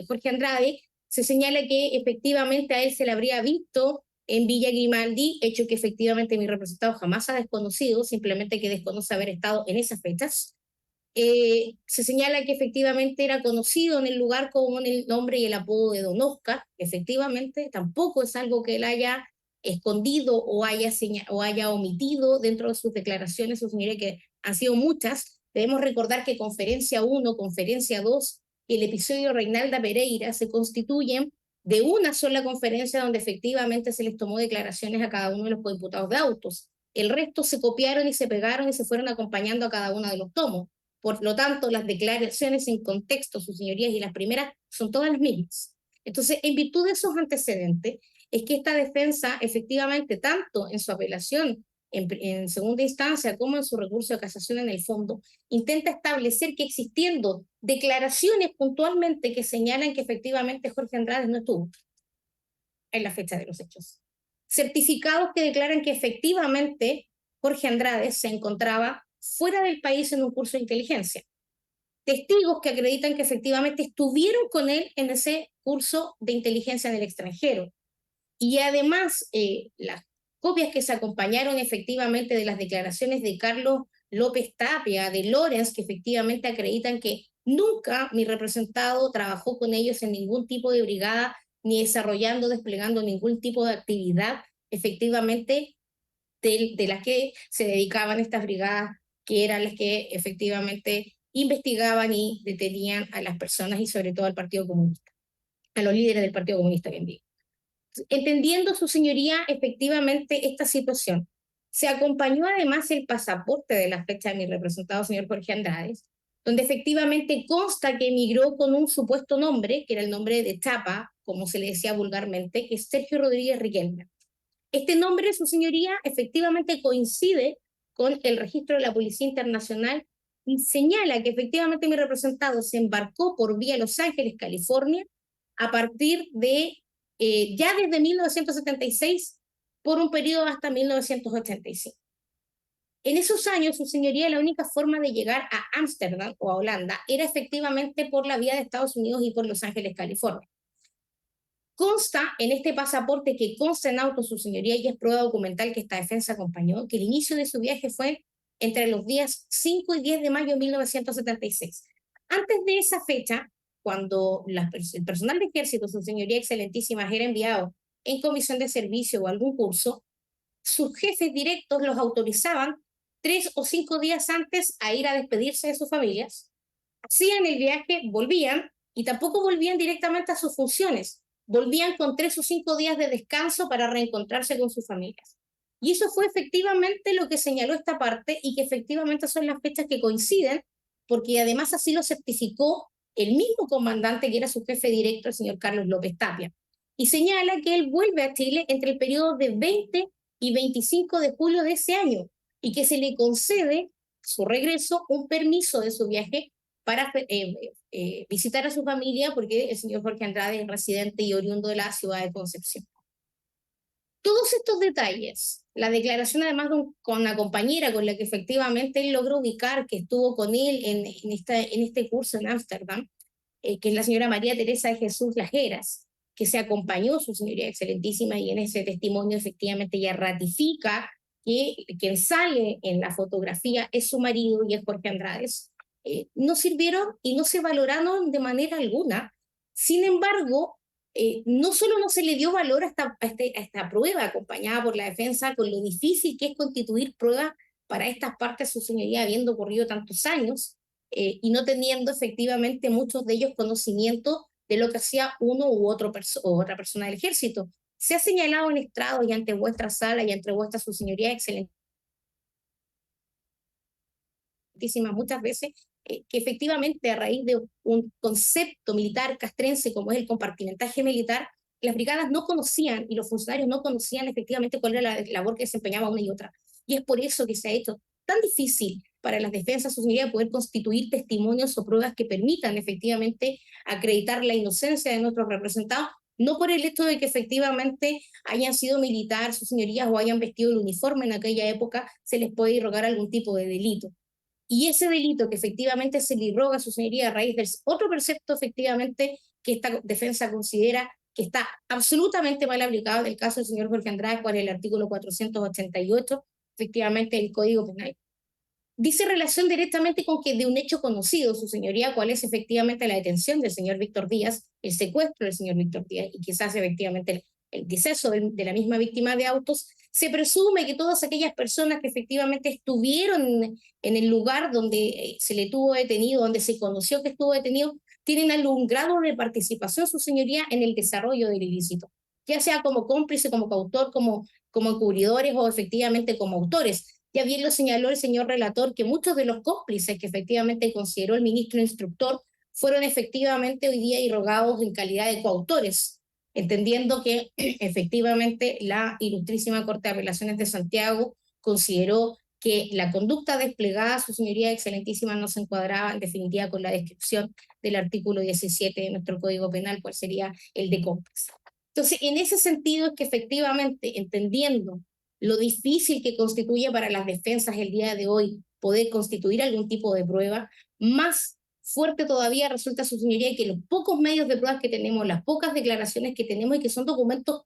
D: Jorge Andrade, se señala que efectivamente a él se le habría visto en Villa Grimaldi, hecho que efectivamente mi representado jamás ha desconocido, simplemente que desconoce haber estado en esas fechas. Se señala que efectivamente era conocido en el lugar con el nombre y el apodo de Don Oscar. Efectivamente, tampoco es algo que él haya escondido o haya omitido dentro de sus declaraciones, su señoría, que han sido muchas. Debemos recordar que Conferencia 1, Conferencia 2 y el episodio Reinalda Pereira se constituyen de una sola conferencia donde efectivamente se les tomó declaraciones a cada uno de los diputados de autos. El resto se copiaron y se pegaron y se fueron acompañando a cada uno de los tomos. Por lo tanto, las declaraciones en contexto, sus señorías, y las primeras son todas las mismas. Entonces, en virtud de esos antecedentes, es que esta defensa, efectivamente, tanto en su apelación en segunda instancia como en su recurso de casación en el fondo, intenta establecer que existiendo declaraciones puntualmente que señalan que efectivamente Jorge Andrade no estuvo en la fecha de los hechos. Certificados que declaran que efectivamente Jorge Andrade se encontraba fuera del país en un curso de inteligencia. Testigos que acreditan que efectivamente estuvieron con él en ese curso de inteligencia en el extranjero. Y además, las copias que se acompañaron efectivamente de las declaraciones de Carlos López Tapia, de Lorenz, que efectivamente acreditan que nunca mi representado trabajó con ellos en ningún tipo de brigada, ni desarrollando, desplegando ningún tipo de actividad efectivamente de las que se dedicaban estas brigadas, que eran las que efectivamente investigaban y detenían a las personas y sobre todo al Partido Comunista, a los líderes del Partido Comunista, bien digo. Entendiendo su señoría efectivamente esta situación, se acompañó además el pasaporte de la fecha de mi representado, señor Jorge Andrade, donde efectivamente consta que emigró con un supuesto nombre, que era el nombre de Chapa, como se le decía vulgarmente, que es Sergio Rodríguez Riquelme. Este nombre, su señoría, efectivamente coincide con el registro de la Policía Internacional y señala que efectivamente mi representado se embarcó por vía Los Ángeles, California, a partir de ya desde 1976 por un periodo hasta 1985. En esos años, su señoría, la única forma de llegar a Ámsterdam o a Holanda era efectivamente por la vía de Estados Unidos y por Los Ángeles, California. Consta en este pasaporte que consta en auto, su señoría, y es prueba documental que esta defensa acompañó, que el inicio de su viaje fue entre los días 5 y 10 de mayo de 1976. Antes de esa fecha, cuando el personal de ejército, su señoría excelentísima, era enviado en comisión de servicio o algún curso, sus jefes directos los autorizaban 3 o 5 días antes a ir a despedirse de sus familias, hacían el viaje, volvían, y tampoco volvían directamente a sus funciones, volvían con 3 o 5 días de descanso para reencontrarse con sus familias. Y eso fue efectivamente lo que señaló esta parte y que efectivamente son las fechas que coinciden, porque además así lo certificó el mismo comandante que era su jefe directo, el señor Carlos López Tapia. Y señala que él vuelve a Chile entre el periodo de 20 y 25 de julio de ese año y que se le concede a su regreso un permiso de su viaje para visitar a su familia, porque el señor Jorge Andrade es residente y oriundo de la ciudad de Concepción. Todos estos detalles, la declaración además con una compañera con la que efectivamente él logró ubicar, que estuvo con él en este curso en Ámsterdam, que es la señora María Teresa de Jesús Lajeras, que se acompañó, su señoría excelentísima, y en ese testimonio efectivamente ella ratifica que quien sale en la fotografía es su marido y es Jorge Andrade. No sirvieron y no se valoraron de manera alguna. Sin embargo, no solo no se le dio valor a esta prueba acompañada por la defensa, con lo difícil que es constituir pruebas para estas partes, su señoría, habiendo ocurrido tantos años y no teniendo efectivamente muchos de ellos conocimiento de lo que hacía uno u otra persona del ejército. Se ha señalado en estrado y ante vuestra sala y ante vuestra su señoría excelentísima muchas veces, que efectivamente a raíz de un concepto militar castrense como es el compartimentaje militar, las brigadas no conocían y los funcionarios no conocían efectivamente cuál era la labor que desempeñaba una y otra. Y es por eso que se ha hecho tan difícil para las defensas, su señoría, poder constituir testimonios o pruebas que permitan efectivamente acreditar la inocencia de nuestros representados, no por el hecho de que efectivamente hayan sido militares, sus señorías, o hayan vestido el uniforme en aquella época, se les puede irrogar algún tipo de delito. Y ese delito que efectivamente se le irroga a su señoría a raíz del otro precepto efectivamente que esta defensa considera que está absolutamente mal aplicado, del caso del señor Jorge Andrade, cual es el artículo 488, efectivamente, del Código Penal, dice relación directamente con que de un hecho conocido, su señoría, cuál es efectivamente la detención del señor Víctor Díaz, el secuestro del señor Víctor Díaz, y quizás efectivamente el deceso de la misma víctima de autos, se presume que todas aquellas personas que efectivamente estuvieron en el lugar donde se le tuvo detenido, donde se conoció que estuvo detenido, tienen algún grado de participación, su señoría, en el desarrollo del ilícito, ya sea como cómplice, como coautor, como encubridores o efectivamente como autores. Ya bien lo señaló el señor relator que muchos de los cómplices que efectivamente consideró el ministro instructor fueron efectivamente hoy día irrogados en calidad de coautores, entendiendo que efectivamente la ilustrísima Corte de Apelaciones de Santiago consideró que la conducta desplegada, su señoría excelentísima, no se encuadraba en definitiva con la descripción del artículo 17 de nuestro Código Penal, cual sería el de cómplice. Entonces, en ese sentido es que efectivamente, entendiendo lo difícil que constituye para las defensas el día de hoy poder constituir algún tipo de prueba, más fuerte todavía resulta, su señoría, que los pocos medios de pruebas que tenemos, las pocas declaraciones que tenemos y que son documentos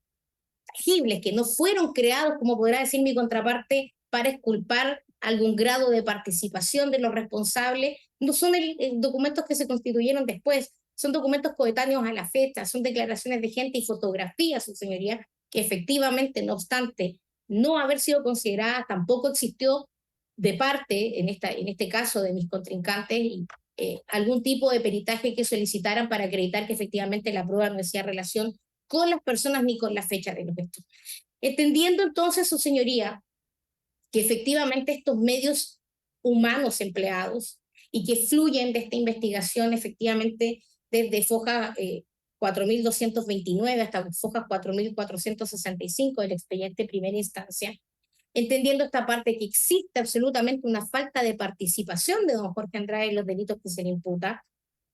D: tangibles, que no fueron creados, como podrá decir mi contraparte, para exculpar algún grado de participación de los responsables, no son documentos que se constituyeron después, son documentos coetáneos a la fecha, son declaraciones de gente y fotografías, su señoría, que efectivamente, no obstante no haber sido consideradas, tampoco existió de parte, en este caso de mis contrincantes, algún tipo de peritaje que solicitaran para acreditar que efectivamente la prueba no hacía relación con las personas ni con la fecha de los hechos. Entendiendo entonces, su señoría, que efectivamente estos medios humanos empleados y que fluyen de esta investigación efectivamente desde Foja 4.229 hasta Foja 4.465 del expediente primera instancia, entendiendo esta parte que existe absolutamente una falta de participación de don Jorge Andrade en los delitos que se le imputa,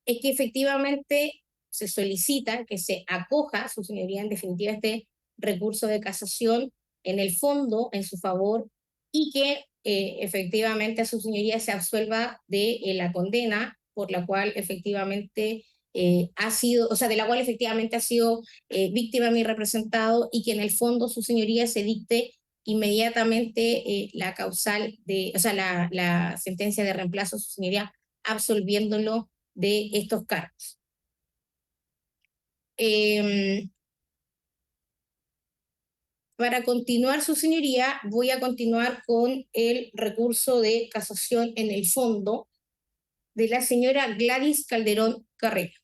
D: es que efectivamente se solicita que se acoja, su señoría, en definitiva, este recurso de casación en el fondo en su favor y que efectivamente a su señoría se absuelva de la condena por la cual efectivamente ha sido, o sea, de la cual efectivamente ha sido víctima mi representado, y que en el fondo su señoría se dicte inmediatamente la causal de, o sea, la sentencia de reemplazo, su señoría, absolviéndolo de estos cargos. Para continuar, su señoría, voy a continuar con el recurso de casación en el fondo de la señora Gladys Calderón Carreño.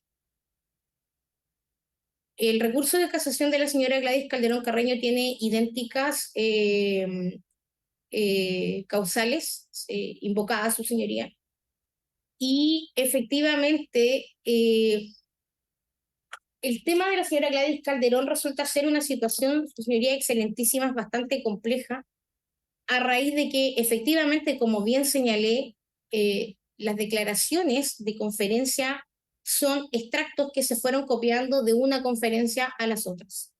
D: El recurso de casación de la señora Gladys Calderón Carreño tiene idénticas causales invocadas, su señoría, y efectivamente el tema de la señora Gladys Calderón resulta ser una situación, su señoría, excelentísima, bastante compleja, a raíz de que efectivamente, como bien señalé, las declaraciones de conferencia son extractos que se fueron copiando de una conferencia a las otras.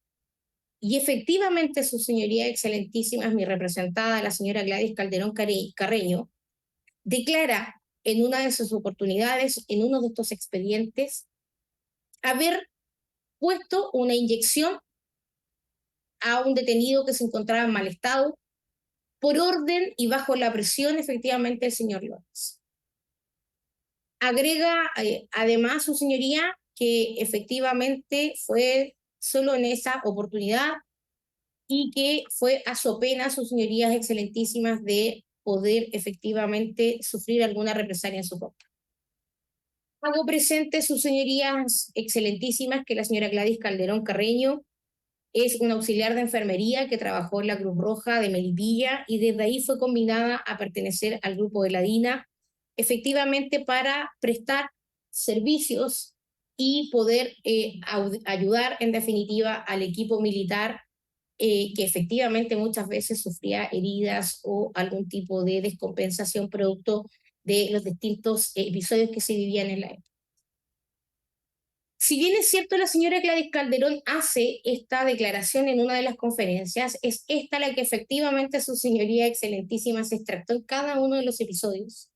D: Y efectivamente, su señoría excelentísima, mi representada, la señora Gladys Calderón Carreño, declara en una de sus oportunidades, en uno de estos expedientes, haber puesto una inyección a un detenido que se encontraba en mal estado, por orden y bajo la presión efectivamente del señor López. Agrega además, su señoría, que efectivamente fue solo en esa oportunidad y que fue a so pena, sus señorías excelentísimas, de poder efectivamente sufrir alguna represalia en su contra. Hago presente, sus señorías excelentísimas, que la señora Gladys Calderón Carreño es una auxiliar de enfermería que trabajó en la Cruz Roja de Melipilla y desde ahí fue combinada a pertenecer al grupo de la DINA, efectivamente para prestar servicios y poder ayudar en definitiva al equipo militar que efectivamente muchas veces sufría heridas o algún tipo de descompensación producto de los distintos episodios que se vivían en la época. Si bien es cierto, la señora Gladys Calderón hace esta declaración en una de las conferencias, es esta la que efectivamente su señoría excelentísima se extractó en cada uno de los episodios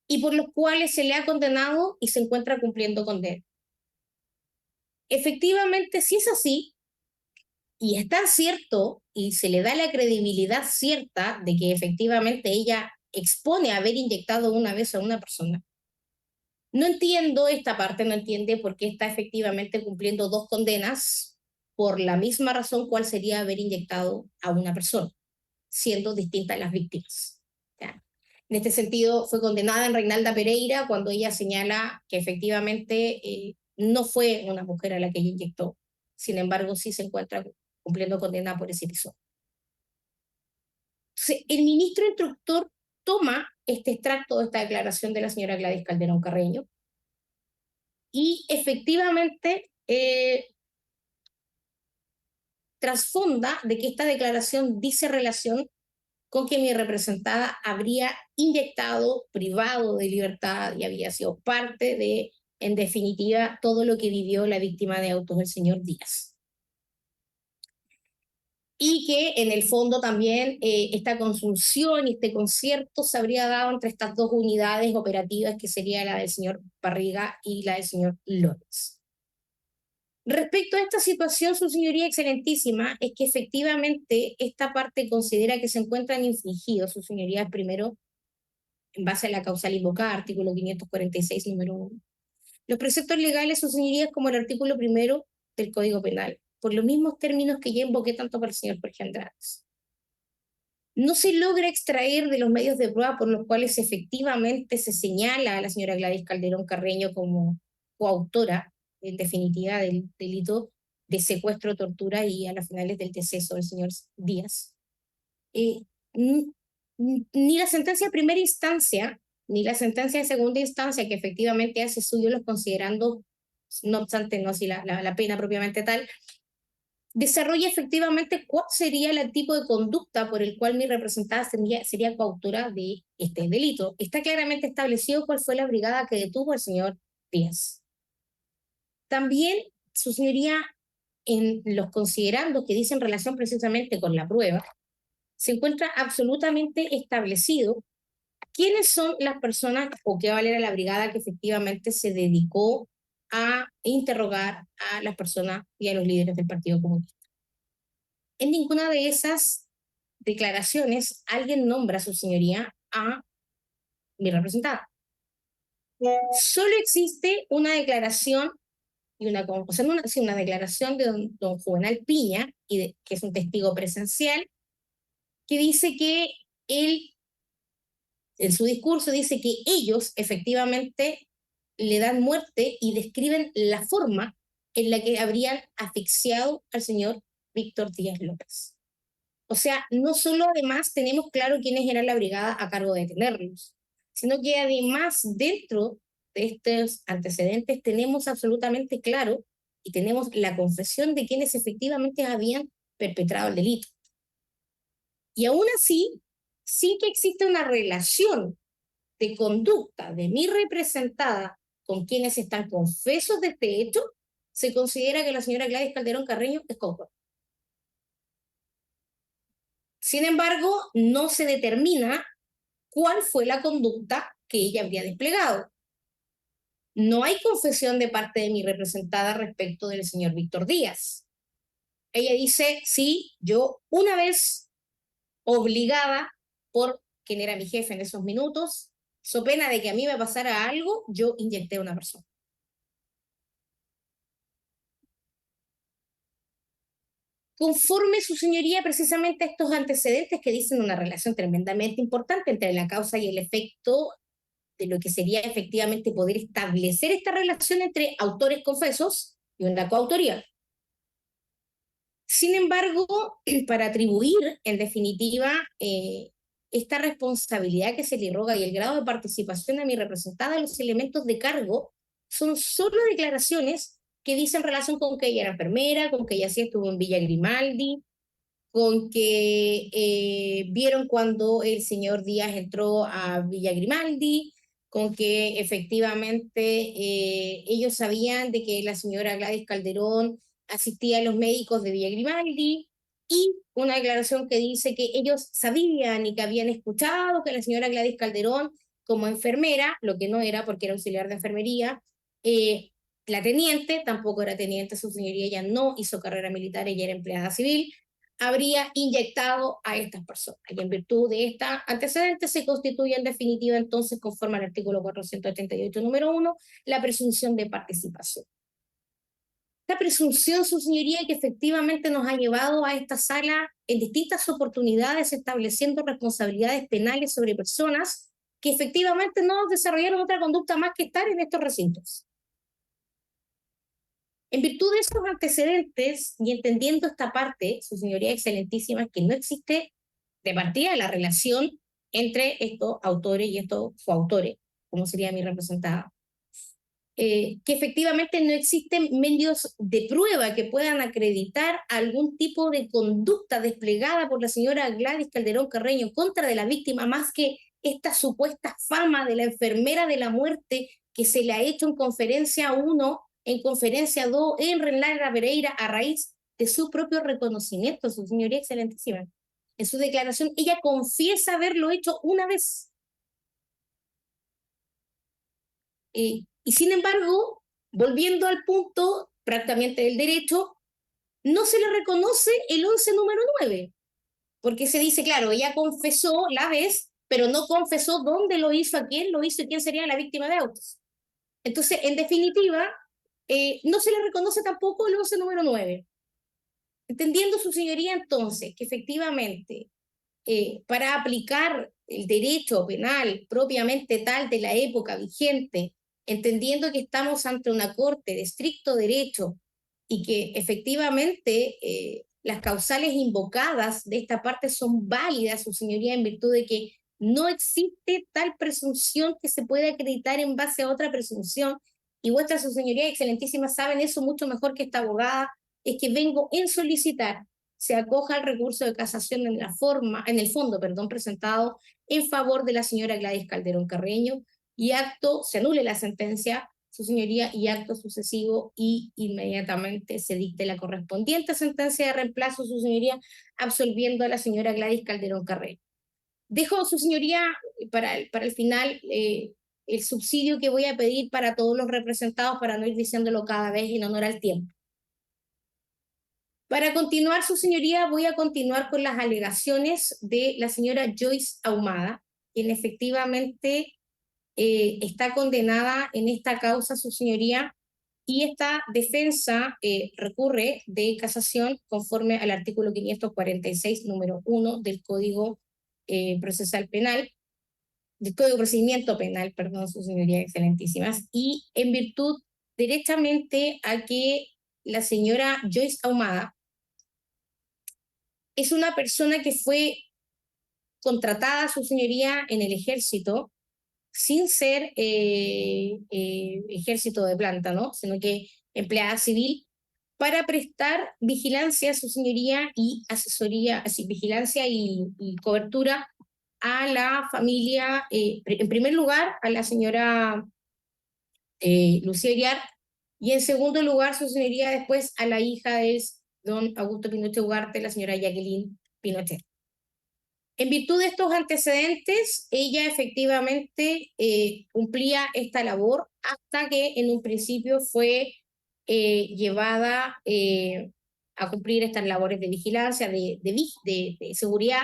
D: y por los cuales se le ha condenado y se encuentra cumpliendo condena. Efectivamente, si es así, y es tan cierto, y se le da la credibilidad cierta de que efectivamente ella expone haber inyectado una vez a una persona, no entiendo esta parte, no entiende por qué está efectivamente cumpliendo 2 condenas por la misma razón cuál sería haber inyectado a una persona, siendo distintas las víctimas. ¿Ya? En este sentido, fue condenada en Reinalda Pereira cuando ella señala que efectivamente no fue una mujer a la que ella inyectó. Sin embargo, sí se encuentra cumpliendo condena por ese episodio. Entonces, el ministro instructor toma este extracto de esta declaración de la señora Gladys Calderón Carreño y efectivamente trasfonda de que esta declaración dice relación con que mi representada habría inyectado, privado de libertad y había sido parte de, en definitiva, todo lo que vivió la víctima de autos del señor Díaz. Y que en el fondo también esta consunción y este concierto se habría dado entre estas 2 unidades operativas, que sería la del señor Barriga y la del señor López. Respecto a esta situación, su señoría excelentísima, es que efectivamente esta parte considera que se encuentran infringidos, su señoría primero, en base a la causal invocada, artículo 546, número 1. Los preceptos legales, su señoría, como el artículo 1 del Código Penal, por los mismos términos que ya invoqué tanto para el señor Jorge Andrade. No se logra extraer de los medios de prueba por los cuales efectivamente se señala a la señora Gladys Calderón Carreño como coautora, en definitiva, del delito de secuestro, tortura y a las finales del deceso del señor Díaz. Ni la sentencia de primera instancia, ni la sentencia de segunda instancia, que efectivamente hace suyo los considerando, no obstante, no así la pena propiamente tal, desarrolla efectivamente cuál sería el tipo de conducta por el cual mi representada sería coautora de este delito. Está claramente establecido cuál fue la brigada que detuvo al señor Díaz. También, su señoría, en los considerandos que dicen relación precisamente con la prueba, se encuentra absolutamente establecido quiénes son las personas o qué valera la brigada que efectivamente se dedicó a interrogar a las personas y a los líderes del Partido Comunista. En ninguna de esas declaraciones alguien nombra a su señoría a mi representada. Solo existe una declaración y una declaración de don Juvenal Piña, que es un testigo presencial, que dice que él, en su discurso, dice que ellos efectivamente le dan muerte y describen la forma en la que habrían asfixiado al señor Víctor Díaz López. O sea, no solo además tenemos claro quiénes eran la brigada a cargo de detenerlos, sino que además dentro de estos antecedentes tenemos absolutamente claro y tenemos la confesión de quienes efectivamente habían perpetrado el delito. Y aún así, sin que exista una relación de conducta de mi representada con quienes están confesos de este hecho, se considera que la señora Gladys Calderón Carreño es coautora. Sin embargo, no se determina cuál fue la conducta que ella habría desplegado. No hay confesión de parte de mi representada respecto del señor Víctor Díaz. Ella dice, sí, yo una vez obligada por quien era mi jefe en esos minutos, so pena de que a mí me pasara algo, yo inyecté a una persona. Conforme su señoría precisamente a estos antecedentes que dicen una relación tremendamente importante entre la causa y el efecto de lo que sería efectivamente poder establecer esta relación entre autores confesos y una coautoría. Sin embargo, para atribuir en definitiva esta responsabilidad que se le roga y el grado de participación de mi representada, los elementos de cargo son solo declaraciones que dicen relación con que ella era enfermera, con que ella sí estuvo en Villa Grimaldi, con que vieron cuando el señor Díaz entró a Villa Grimaldi, con que efectivamente ellos sabían de que la señora Gladys Calderón asistía a los médicos de Villa Grimaldi, y una declaración que dice que ellos sabían y que habían escuchado que la señora Gladys Calderón, como enfermera, lo que no era porque era auxiliar de enfermería, la teniente, tampoco era teniente, su señoría ya no hizo carrera militar, ella era empleada civil, habría inyectado a estas personas. Y en virtud de esta antecedente se constituye en definitiva entonces, conforme al artículo 488 número 1, la presunción de participación. Esta presunción, su señoría, que efectivamente nos ha llevado a esta sala en distintas oportunidades estableciendo responsabilidades penales sobre personas que efectivamente no desarrollaron otra conducta más que estar en estos recintos. En virtud de estos antecedentes y entendiendo esta parte, su señoría excelentísima, que no existe de partida la relación entre estos autores y estos coautores, como sería mi representada, que efectivamente no existen medios de prueba que puedan acreditar algún tipo de conducta desplegada por la señora Gladys Calderón Carreño contra de la víctima, más que esta supuesta fama de la enfermera de la muerte que se le ha hecho en conferencia 1, en conferencia 2, en Renlara Pereira, a raíz de su propio reconocimiento, su señoría excelentísima. En su declaración, ella confiesa haberlo hecho una vez. Y sin embargo, volviendo al punto prácticamente del derecho, no se le reconoce el 11 número 9, porque se dice, claro, ella confesó la vez, pero no confesó dónde lo hizo, a quién lo hizo y quién sería la víctima de autos. Entonces, en definitiva, no se le reconoce tampoco el 11 número 9. Entendiendo su señoría entonces que efectivamente para aplicar el derecho penal propiamente tal de la época vigente, entendiendo que estamos ante una corte de estricto derecho y que efectivamente las causales invocadas de esta parte son válidas, su señoría, en virtud de que no existe tal presunción que se pueda acreditar en base a otra presunción, y vuestra su señoría excelentísima saben eso mucho mejor que esta abogada, es que vengo en solicitar se acoja al recurso de casación en el fondo, presentado en favor de la señora Gladys Calderón Carreño, y se anule la sentencia, su señoría, y acto sucesivo y inmediatamente se dicte la correspondiente sentencia de reemplazo, su señoría, absolviendo a la señora Gladys Calderón Carreño. Dejo, su señoría, para el final, el subsidio que voy a pedir para todos los representados, para no ir diciéndolo cada vez en honor al tiempo. Para continuar, su señoría, voy a continuar con las alegaciones de la señora Joyce Ahumada, quien efectivamente está condenada en esta causa, su señoría, y esta defensa recurre de casación conforme al artículo 546, número 1 del Código Procesal Penal, del Código de Procedimiento Penal, perdón, su señoría excelentísimas, y en virtud directamente a que la señora Joyce Ahumada es una persona que fue contratada, su señoría, en el ejército, sin ser ejército de planta, ¿no? Sino que empleada civil, para prestar vigilancia, su señoría, y asesoría, así, vigilancia y cobertura a la familia, en primer lugar, a la señora Lucía Iriar, y en segundo lugar, su señoría, después a la hija de don Augusto Pinochet Ugarte, la señora Jacqueline Pinochet. En virtud de estos antecedentes, ella efectivamente cumplía esta labor hasta que en un principio fue llevada a cumplir estas labores de vigilancia, de seguridad,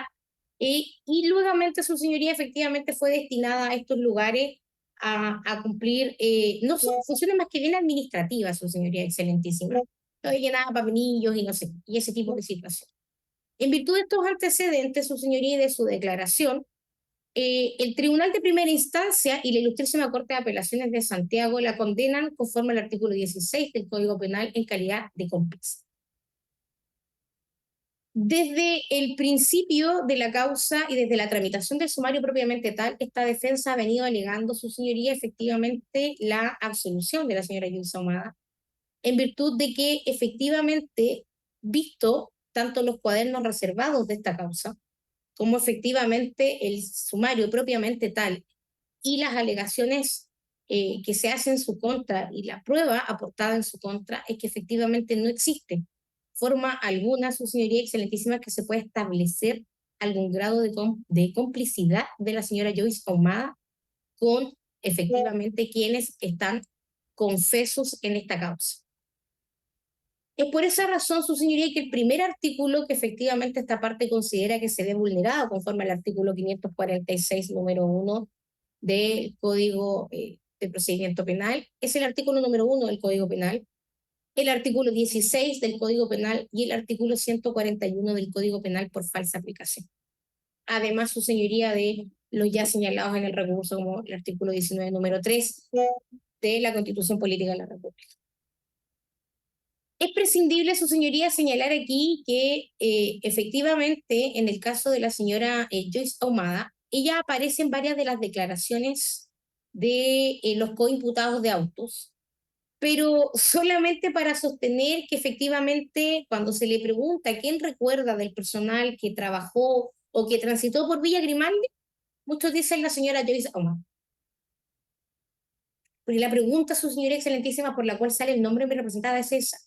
D: y luego su señoría efectivamente fue destinada a estos lugares a cumplir, no son funciones más que bien administrativas, su señoría excelentísima, no llenaba papelillos y no sé, y ese tipo de situaciones. En virtud de estos antecedentes, su señoría, y de su declaración, el Tribunal de Primera Instancia y la Ilustrísima Corte de Apelaciones de Santiago la condenan conforme al artículo 16 del Código Penal en calidad de cómplice. Desde el principio de la causa y desde la tramitación del sumario propiamente tal, esta defensa ha venido alegando, su señoría, efectivamente la absolución de la señora Joyce Ahumada, en virtud de que efectivamente, visto tanto los cuadernos reservados de esta causa, como efectivamente el sumario propiamente tal, y las alegaciones que se hacen en su contra y la prueba aportada en su contra es que efectivamente no existe forma alguna, su señoría excelentísima, que se pueda establecer algún grado de complicidad de la señora Joyce Ahumada con efectivamente quienes están confesos en esta causa. Es por esa razón, su señoría, que el primer artículo que efectivamente esta parte considera que se ve vulnerado conforme al artículo 546, número 1 del Código de Procedimiento Penal, es el artículo número 1 del Código Penal, el artículo 16 del Código Penal y el artículo 141 del Código Penal por falsa aplicación. Además, su señoría, de los ya señalados en el recurso como el artículo 19, número 3 de la Constitución Política de la República. Es prescindible, su señoría, señalar aquí que efectivamente en el caso de la señora Joyce Ahumada, ella aparece en varias de las declaraciones de los coimputados de autos, pero solamente para sostener que efectivamente cuando se le pregunta quién recuerda del personal que trabajó o que transitó por Villa Grimaldi, muchos dicen la señora Joyce Ahumada. Porque la pregunta, su señoría excelentísima, por la cual sale el nombre de mi representada es esa.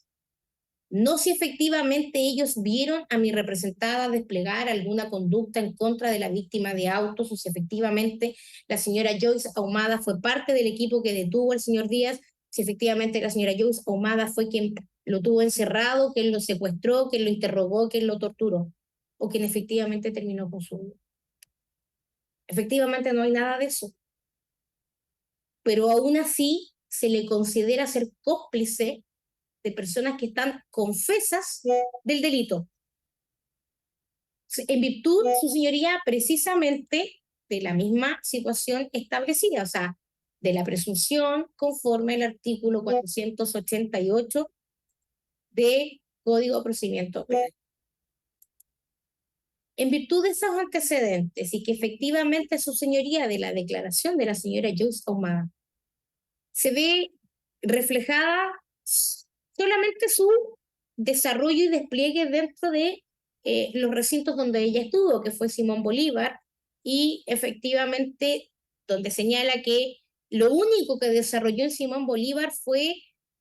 D: No si efectivamente ellos vieron a mi representada desplegar alguna conducta en contra de la víctima de autos, o si efectivamente la señora Joyce Ahumada fue parte del equipo que detuvo al señor Díaz, si efectivamente la señora Joyce Ahumada fue quien lo tuvo encerrado, quien lo secuestró, quien lo interrogó, quien lo torturó, o quien efectivamente terminó con su vida. Efectivamente no hay nada de eso. Pero aún así se le considera ser cómplice de personas que están confesas del delito. En virtud, su señoría, precisamente de la misma situación establecida, o sea, de la presunción conforme al artículo 488 de Código de Procedimiento Penal. En virtud de esos antecedentes y que efectivamente su señoría, de la declaración de la señora Joyce Ahumada, se ve reflejada solamente su desarrollo y despliegue dentro de los recintos donde ella estuvo, que fue Simón Bolívar, y efectivamente donde señala que lo único que desarrolló en Simón Bolívar fue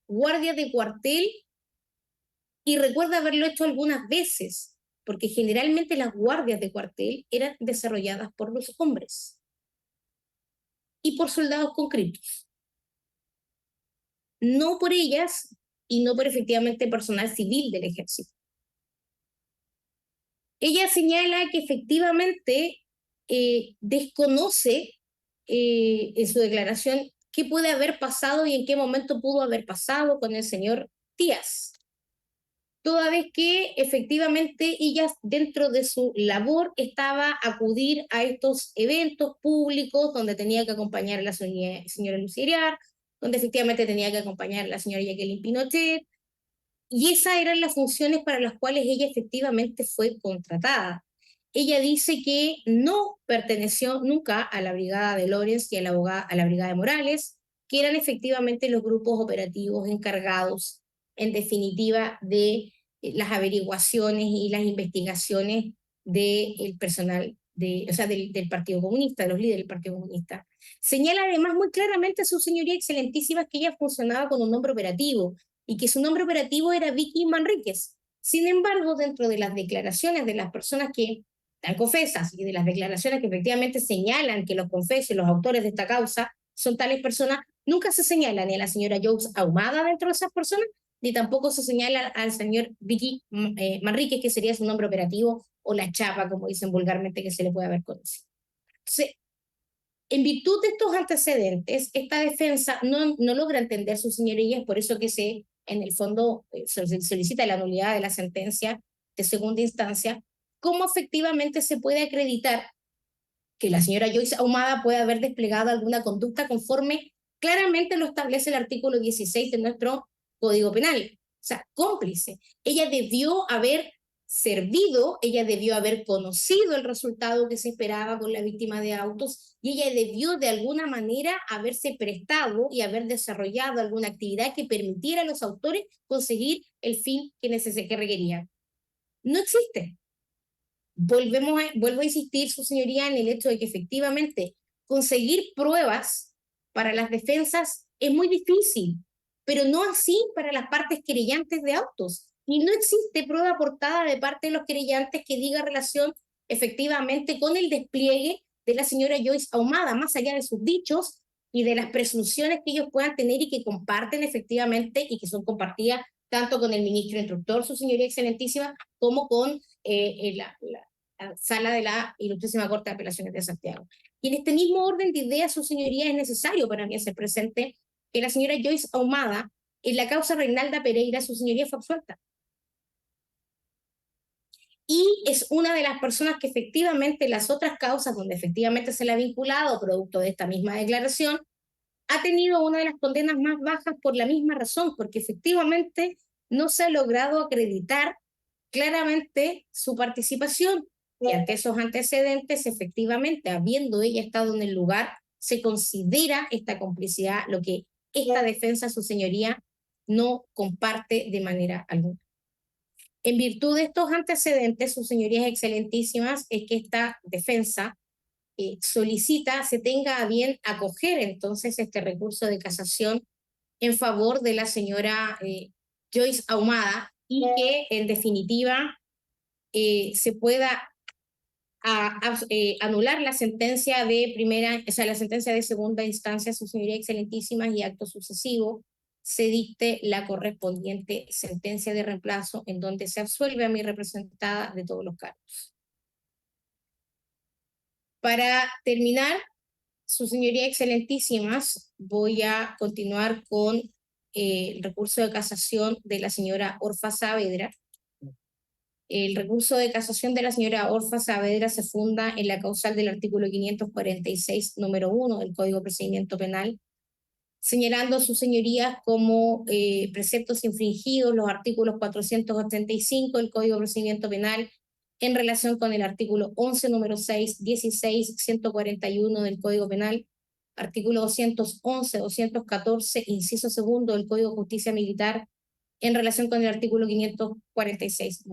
D: guardia de cuartel, y recuerda haberlo hecho algunas veces, porque generalmente las guardias de cuartel eran desarrolladas por los hombres y por soldados conscriptos, no por ellas y no por efectivamente personal civil del ejército. Ella señala que efectivamente desconoce en su declaración qué puede haber pasado y en qué momento pudo haber pasado con el señor Díaz, toda vez que efectivamente ella, dentro de su labor, estaba a acudir a estos eventos públicos donde tenía que acompañar a la señora Luceriar, donde efectivamente tenía que acompañar a la señora Jacqueline Pinochet, y esas eran las funciones para las cuales ella efectivamente fue contratada. Ella dice que no perteneció nunca a la brigada de Lorenz y a la brigada de Morales, que eran efectivamente los grupos operativos encargados, en definitiva, de las averiguaciones y las investigaciones del personal, del Partido Comunista, de los líderes del Partido Comunista. Señala además muy claramente, su señoría excelentísima, que ella funcionaba con un nombre operativo y que su nombre operativo era Vicky Manríquez. Sin embargo, dentro de las declaraciones de las personas que están confesas y de las declaraciones que efectivamente señalan que los confesos y los autores de esta causa son tales personas, nunca se señala ni a la señora Joyce Ahumada dentro de esas personas, ni tampoco se señala al señor Vicky Manríquez, que sería su nombre operativo, o la chapa, como dicen vulgarmente, que se le puede haber conocido. Entonces, en virtud de estos antecedentes, esta defensa no logra entender, su señoría, es por eso que en el fondo se solicita la nulidad de la sentencia de segunda instancia, cómo efectivamente se puede acreditar que la señora Joyce Ahumada puede haber desplegado alguna conducta conforme claramente lo establece el artículo 16 de nuestro Código Penal. O sea, cómplice. Ella debió haber servido, ella debió haber conocido el resultado que se esperaba con la víctima de autos, y ella debió de alguna manera haberse prestado y haber desarrollado alguna actividad que permitiera a los autores conseguir el fin que requerían. no existe. Vuelvo a insistir, su señoría, en el hecho de que efectivamente conseguir pruebas para las defensas es muy difícil, pero no así para las partes querellantes de autos. Y no existe prueba aportada de parte de los querellantes que diga relación efectivamente con el despliegue de la señora Joyce Ahumada, más allá de sus dichos y de las presunciones que ellos puedan tener y que comparten efectivamente y que son compartidas tanto con el ministro instructor, su señoría excelentísima, como con la sala de la Ilustrísima Corte de Apelaciones de Santiago. Y en este mismo orden de ideas, su señoría, es necesario para mí hacer presente que la señora Joyce Ahumada, en la causa Reinalda Pereira, su señoría fue absuelta. Y es una de las personas que efectivamente las otras causas donde efectivamente se le ha vinculado, producto de esta misma declaración, ha tenido una de las condenas más bajas por la misma razón, porque efectivamente no se ha logrado acreditar claramente su participación. Y ante esos antecedentes, efectivamente, habiendo ella estado en el lugar, se considera esta complicidad, lo que esta defensa, su señoría, no comparte de manera alguna. En virtud de estos antecedentes, sus señorías excelentísimas, es que esta defensa solicita se tenga a bien acoger entonces este recurso de casación en favor de la señora Joyce Ahumada y que en definitiva se pueda anular la sentencia de primera, o sea, la sentencia de segunda instancia, sus señorías excelentísimas, y acto sucesivo se dicte la correspondiente sentencia de reemplazo en donde se absuelve a mi representada de todos los cargos. Para terminar, sus señorías excelentísimas, voy a continuar con el recurso de casación de la señora Orfa Saavedra. El recurso de casación de la señora Orfa Saavedra se funda en la causal del artículo 546, número 1 del Código de Procedimiento Penal, señalando a sus señorías como preceptos infringidos los artículos 485 del Código de Procedimiento Penal en relación con el artículo 11, número 6, 16, 141 del Código Penal, artículo 211, 214, inciso segundo del Código de Justicia Militar, en relación con el artículo 546.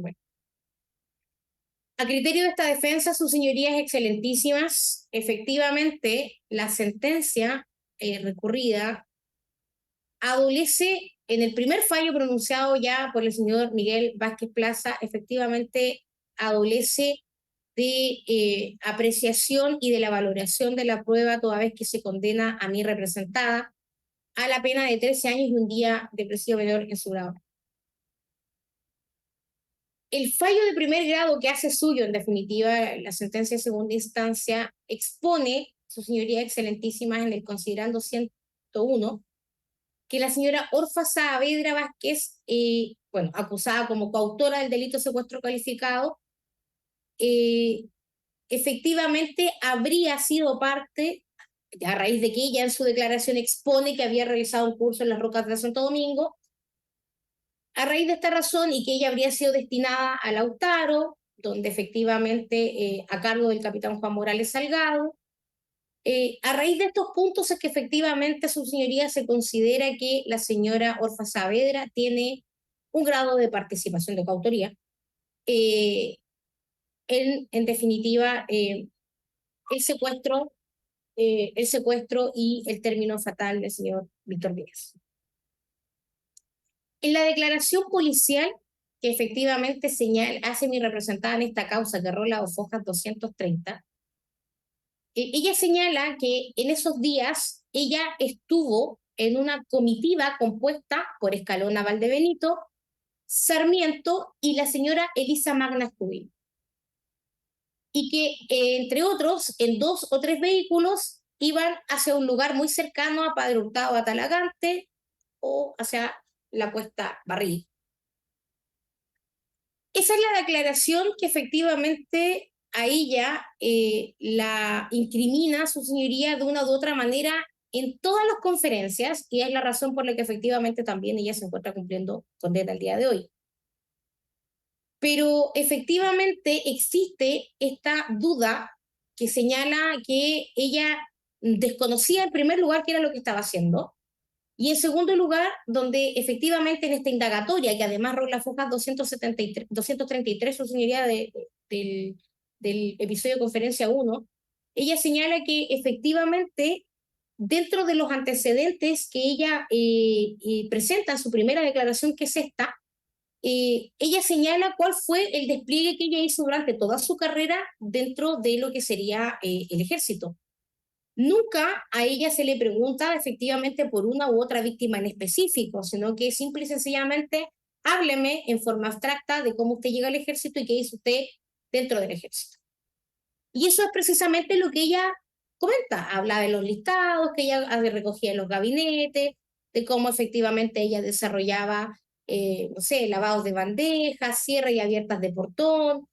D: A criterio de esta defensa, sus señorías excelentísimas, efectivamente, la sentencia recurrida adolece, en el primer fallo pronunciado ya por el señor Miguel Vázquez Plaza, efectivamente adolece de apreciación y de la valoración de la prueba, toda vez que se condena a mi representada a la pena de 13 años y un día de presidio menor en su grado. El fallo de primer grado que hace suyo, en definitiva, la sentencia de segunda instancia, expone, su señoría excelentísima, en el considerando 101, que la señora Orfa Saavedra Vázquez, bueno, acusada como coautora del delito de secuestro calificado, efectivamente habría sido parte, a raíz de que ella en su declaración expone que había realizado un curso en las rocas de Santo Domingo, a raíz de esta razón y que ella habría sido destinada a Lautaro, donde efectivamente a cargo del capitán Juan Morales Salgado. A raíz de estos puntos es que efectivamente, su señoría, se considera que la señora Orfa Saavedra tiene un grado de participación de coautoría. En definitiva, el secuestro y el término fatal del señor Víctor Víquez. En la declaración policial que efectivamente hace mi representada en esta causa, que rola hojas 230, ella señala que en esos días ella estuvo en una comitiva compuesta por Escalona Valdebenito, Sarmiento y la señora Elisa Magna Estudillo. Y que, entre otros, en 2 o 3 vehículos iban hacia un lugar muy cercano a Padre Hurtado Atalagante o hacia la Cuesta Barril. Esa es la declaración que efectivamente a ella la incrimina, su señoría, de una u otra manera en todas las conferencias, y es la razón por la que efectivamente también ella se encuentra cumpliendo condena el día de hoy. Pero efectivamente existe esta duda que señala que ella desconocía en primer lugar qué era lo que estaba haciendo, Y en segundo lugar, donde efectivamente en esta indagatoria, que además rola fojas 233, su señoría, del episodio de conferencia 1, ella señala que efectivamente dentro de los antecedentes que ella presenta en su primera declaración, que es esta, ella señala cuál fue el despliegue que ella hizo durante toda su carrera dentro de lo que sería el ejército. Nunca a ella se le pregunta efectivamente por una u otra víctima en específico, sino que simple y sencillamente hábleme en forma abstracta de cómo usted llega al ejército y qué hizo usted dentro del ejército. Y eso es precisamente lo que ella comenta. Habla de los listados que ella recogía en los gabinetes, de cómo efectivamente ella desarrollaba, no sé, lavados de bandejas, cierres y abiertas de portón,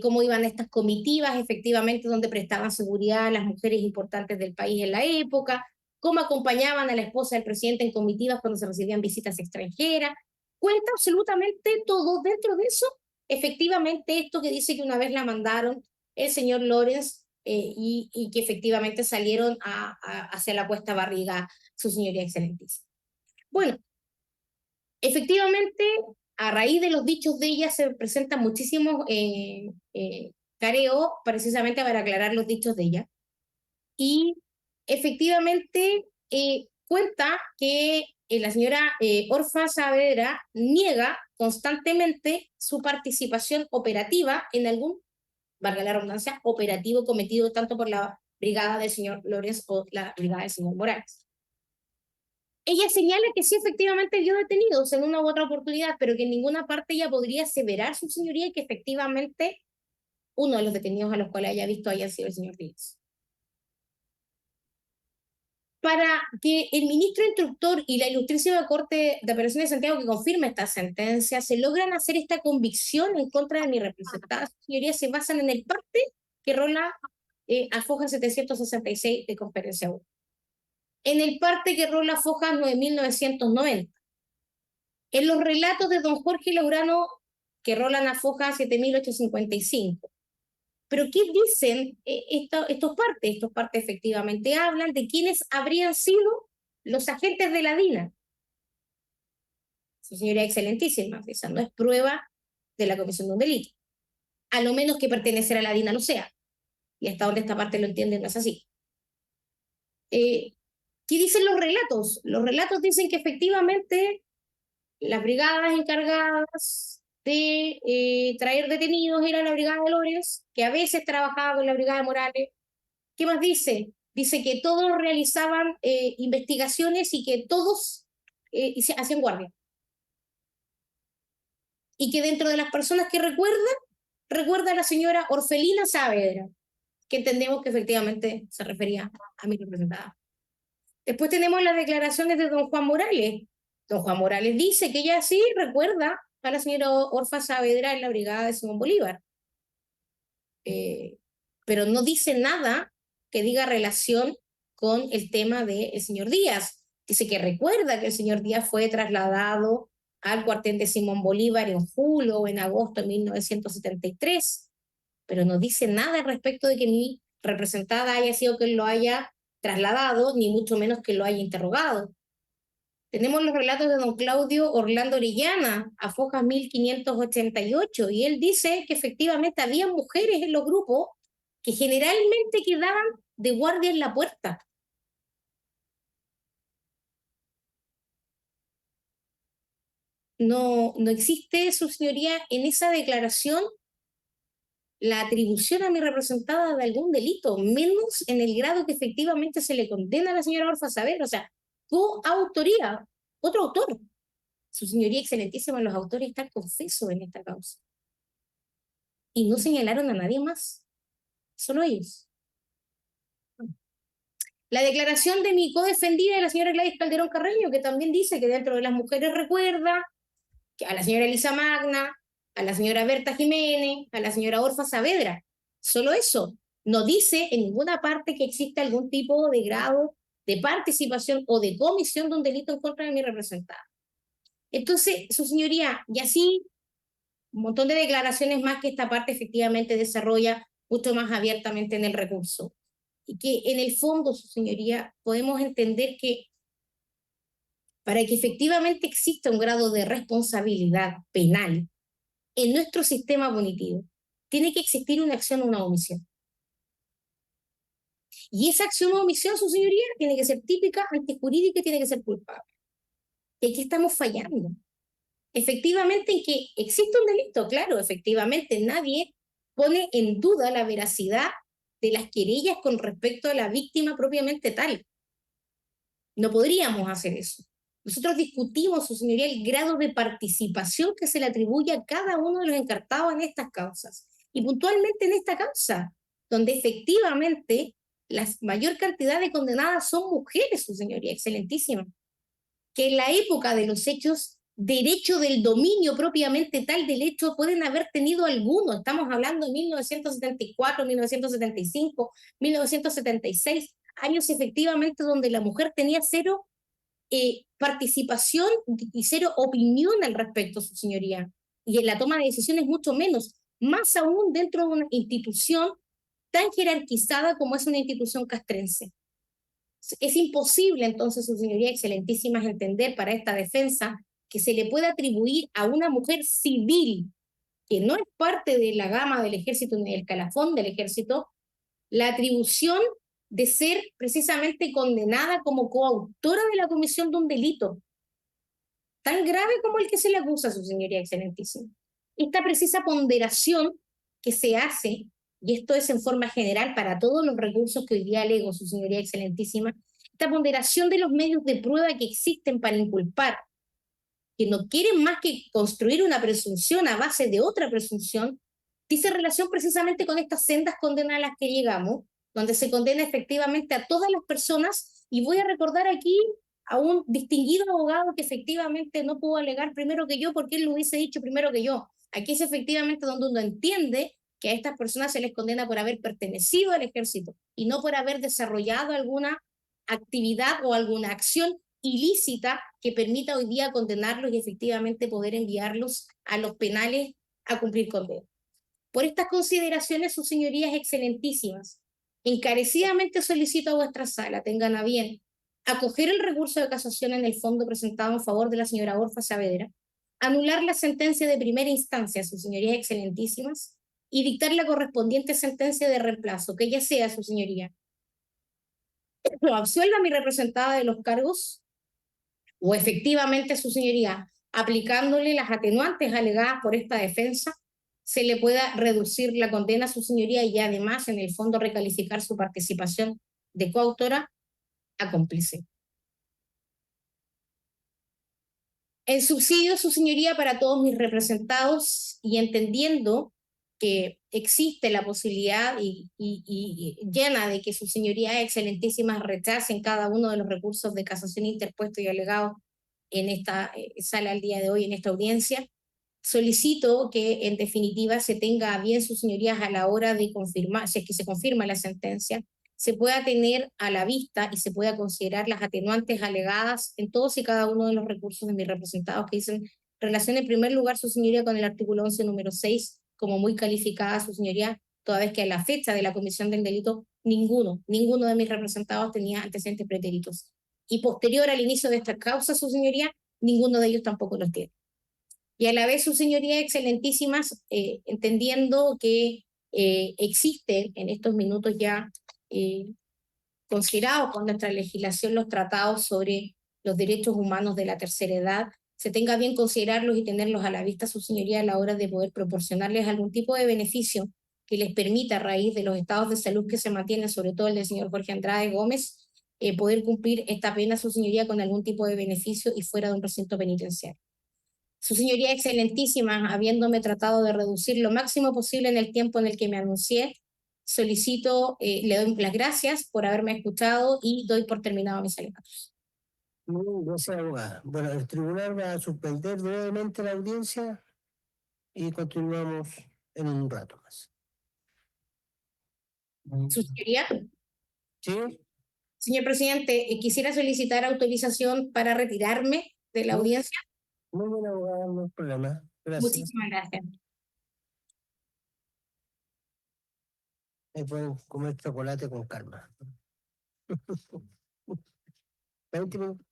D: cómo iban estas comitivas efectivamente donde prestaban seguridad a las mujeres importantes del país en la época, cómo acompañaban a la esposa del presidente en comitivas cuando se recibían visitas extranjeras. Cuenta absolutamente todo. Dentro de eso, efectivamente, esto que dice que una vez la mandaron el señor Lorenz y que efectivamente salieron hacia la Cuesta Barriga, su señoría excelentísima. Bueno, efectivamente, a raíz de los dichos de ella se presentan muchísimos careos precisamente para aclarar los dichos de ella. Y efectivamente cuenta que la señora Orfa Saavedra niega constantemente su participación operativa en algún, valga la redundancia, operativo cometido tanto por la brigada del señor Lorenz o la brigada del señor Morales. Ella señala que sí, efectivamente vio detenidos en una u otra oportunidad, pero que en ninguna parte ella podría aseverar, su señoría, que efectivamente uno de los detenidos a los cuales haya visto haya sido el señor Díaz. Para que el ministro instructor y la ilustrísima Corte de Apelaciones de Santiago que confirma esta sentencia, se logran hacer esta convicción en contra de mi representada, su señoría, se basan en el parte que rola a foja 766 de conferencia 1. En el parte que rola foja 9990. En los relatos de don Jorge Laurano que rolan a foja 7855. Pero ¿qué dicen estos partes? Estos partes efectivamente hablan de quiénes habrían sido los agentes de la DINA. Su señoría excelentísima, esa no es prueba de la comisión de un delito. A lo menos que pertenecer a la DINA lo sea. Y hasta donde esta parte lo entienden no es así. ¿Qué dicen los relatos? Los relatos dicen que efectivamente las brigadas encargadas de traer detenidos era la brigada de Lorenz, que a veces trabajaba con la brigada de Morales. ¿Qué más dice? Dice que todos realizaban investigaciones y que todos hacían guardia. Y que dentro de las personas que recuerda a la señora Orfelina Saavedra, que entendemos que efectivamente se refería a mi representada. Después tenemos las declaraciones de don Juan Morales. Don Juan Morales dice que ella sí recuerda a la señora Orfa Saavedra en la brigada de Simón Bolívar. Pero no dice nada que diga relación con el tema del señor Díaz. Dice que recuerda que el señor Díaz fue trasladado al cuartel de Simón Bolívar en julio o en agosto de 1973, pero no dice nada respecto de que mi representada haya sido quien lo haya trasladado, ni mucho menos que lo haya interrogado. Tenemos los relatos de don Claudio Orlando Orellana, a foja 1588, y él dice que efectivamente había mujeres en los grupos que generalmente quedaban de guardia en la puerta. No existe, su señoría, en esa declaración la atribución a mi representada de algún delito, menos en el grado que efectivamente se le condena a la señora Orfa Saavedra, o sea, coautoría, otro autor. Su señoría excelentísima, los autores están confesos en esta causa. Y no señalaron a nadie más, solo ellos. La declaración de mi codefendida de la señora Gladys Calderón Carreño, que también dice que dentro de las mujeres recuerda que a la señora Elisa Magna, a la señora Berta Jiménez, a la señora Orfa Saavedra. Solo eso. No dice en ninguna parte que exista algún tipo de grado de participación o de comisión de un delito en contra de mi representada. Entonces, su señoría, y así un montón de declaraciones más que esta parte efectivamente desarrolla mucho más abiertamente en el recurso. Y que en el fondo, su señoría, podemos entender que para que efectivamente exista un grado de responsabilidad penal en nuestro sistema punitivo, tiene que existir una acción o una omisión. Y esa acción o omisión, su señoría, tiene que ser típica, antijurídica y tiene que ser culpable. Y aquí estamos fallando. Efectivamente, en que existe un delito, claro, efectivamente, nadie pone en duda la veracidad de las querellas con respecto a la víctima propiamente tal. No podríamos hacer eso. Nosotros discutimos, su señoría, el grado de participación que se le atribuye a cada uno de los encartados en estas causas. Y puntualmente en esta causa, donde efectivamente la mayor cantidad de condenadas son mujeres, su señoría, excelentísima, que en la época de los hechos, derecho del dominio propiamente tal del hecho pueden haber tenido algunos. Estamos hablando de 1974, 1975, 1976, años efectivamente donde la mujer tenía cero participación y cero opinión al respecto, su señoría. Y en la toma de decisiones mucho menos, más aún dentro de una institución tan jerarquizada como es una institución castrense. Es imposible entonces, su señoría, excelentísimas, entender para esta defensa que se le pueda atribuir a una mujer civil que no es parte de la gama del ejército ni del escalafón del ejército, la atribución de ser precisamente condenada como coautora de la comisión de un delito tan grave como el que se le acusa, su señoría excelentísima. Esta precisa ponderación que se hace, y esto es en forma general para todos los recursos que hoy día alego, su señoría excelentísima, esta ponderación de los medios de prueba que existen para inculpar, que no quieren más que construir una presunción a base de otra presunción, dice relación precisamente con estas sendas condenas a las que llegamos, donde se condena efectivamente a todas las personas, y voy a recordar aquí a un distinguido abogado que efectivamente no pudo alegar primero que yo, porque él lo hubiese dicho primero que yo. Aquí es efectivamente donde uno entiende que a estas personas se les condena por haber pertenecido al ejército y no por haber desarrollado alguna actividad o alguna acción ilícita que permita hoy día condenarlos y efectivamente poder enviarlos a los penales a cumplir condena. Por estas consideraciones, sus señorías excelentísimas, encarecidamente solicito a vuestra sala tengan a bien acoger el recurso de casación en el fondo presentado en favor de la señora Orfa Saavedra, anular la sentencia de primera instancia, sus señorías excelentísimas, y dictar la correspondiente sentencia de reemplazo, que ya sea, su señoría, o absuelva a mi representada de los cargos, o efectivamente, su señoría, aplicándole las atenuantes alegadas por esta defensa, se le pueda reducir la condena a su señoría y además, en el fondo, recalificar su participación de coautora a cómplice. El subsidio, su señoría, para todos mis representados, y entendiendo que existe la posibilidad y llena de que sus señorías excelentísimas rechacen cada uno de los recursos de casación interpuestos y alegados en esta sala al día de hoy, en esta audiencia, solicito que en definitiva se tenga bien, sus señorías, a la hora de confirmar, si es que se confirma la sentencia, se pueda tener a la vista y se pueda considerar las atenuantes alegadas en todos y cada uno de los recursos de mis representados que dicen relación en primer lugar, su señoría, con el artículo 11, número 6, como muy calificada, su señoría, toda vez que a la fecha de la comisión del delito ninguno de mis representados tenía antecedentes pretéritos. Y posterior al inicio de esta causa, su señoría, ninguno de ellos tampoco los tiene. Y a la vez, sus señorías excelentísimas, entendiendo que existen en estos minutos ya considerados con nuestra legislación los tratados sobre los derechos humanos de la tercera edad, se tenga bien considerarlos y tenerlos a la vista, su señoría, a la hora de poder proporcionarles algún tipo de beneficio que les permita, a raíz de los estados de salud que se mantienen, sobre todo el del señor Jorge Andrade Gómez, poder cumplir esta pena, su señoría, con algún tipo de beneficio y fuera de un recinto penitenciario. Su señoría excelentísima, habiéndome tratado de reducir lo máximo posible en el tiempo en el que me anuncié, solicito, le doy las gracias por haberme escuchado y doy por terminado mis alegatos.
A: Gracias, abogada. Bueno, el tribunal va a suspender brevemente la audiencia y continuamos en un rato más.
D: Su señoría,
A: ¿Sí?
D: señor presidente, quisiera solicitar autorización para retirarme de la audiencia.
A: Muy bien, abogada, no hay problema. Gracias.
D: Muchísimas gracias.
A: Me pueden comer chocolate con calma. 20 minutos.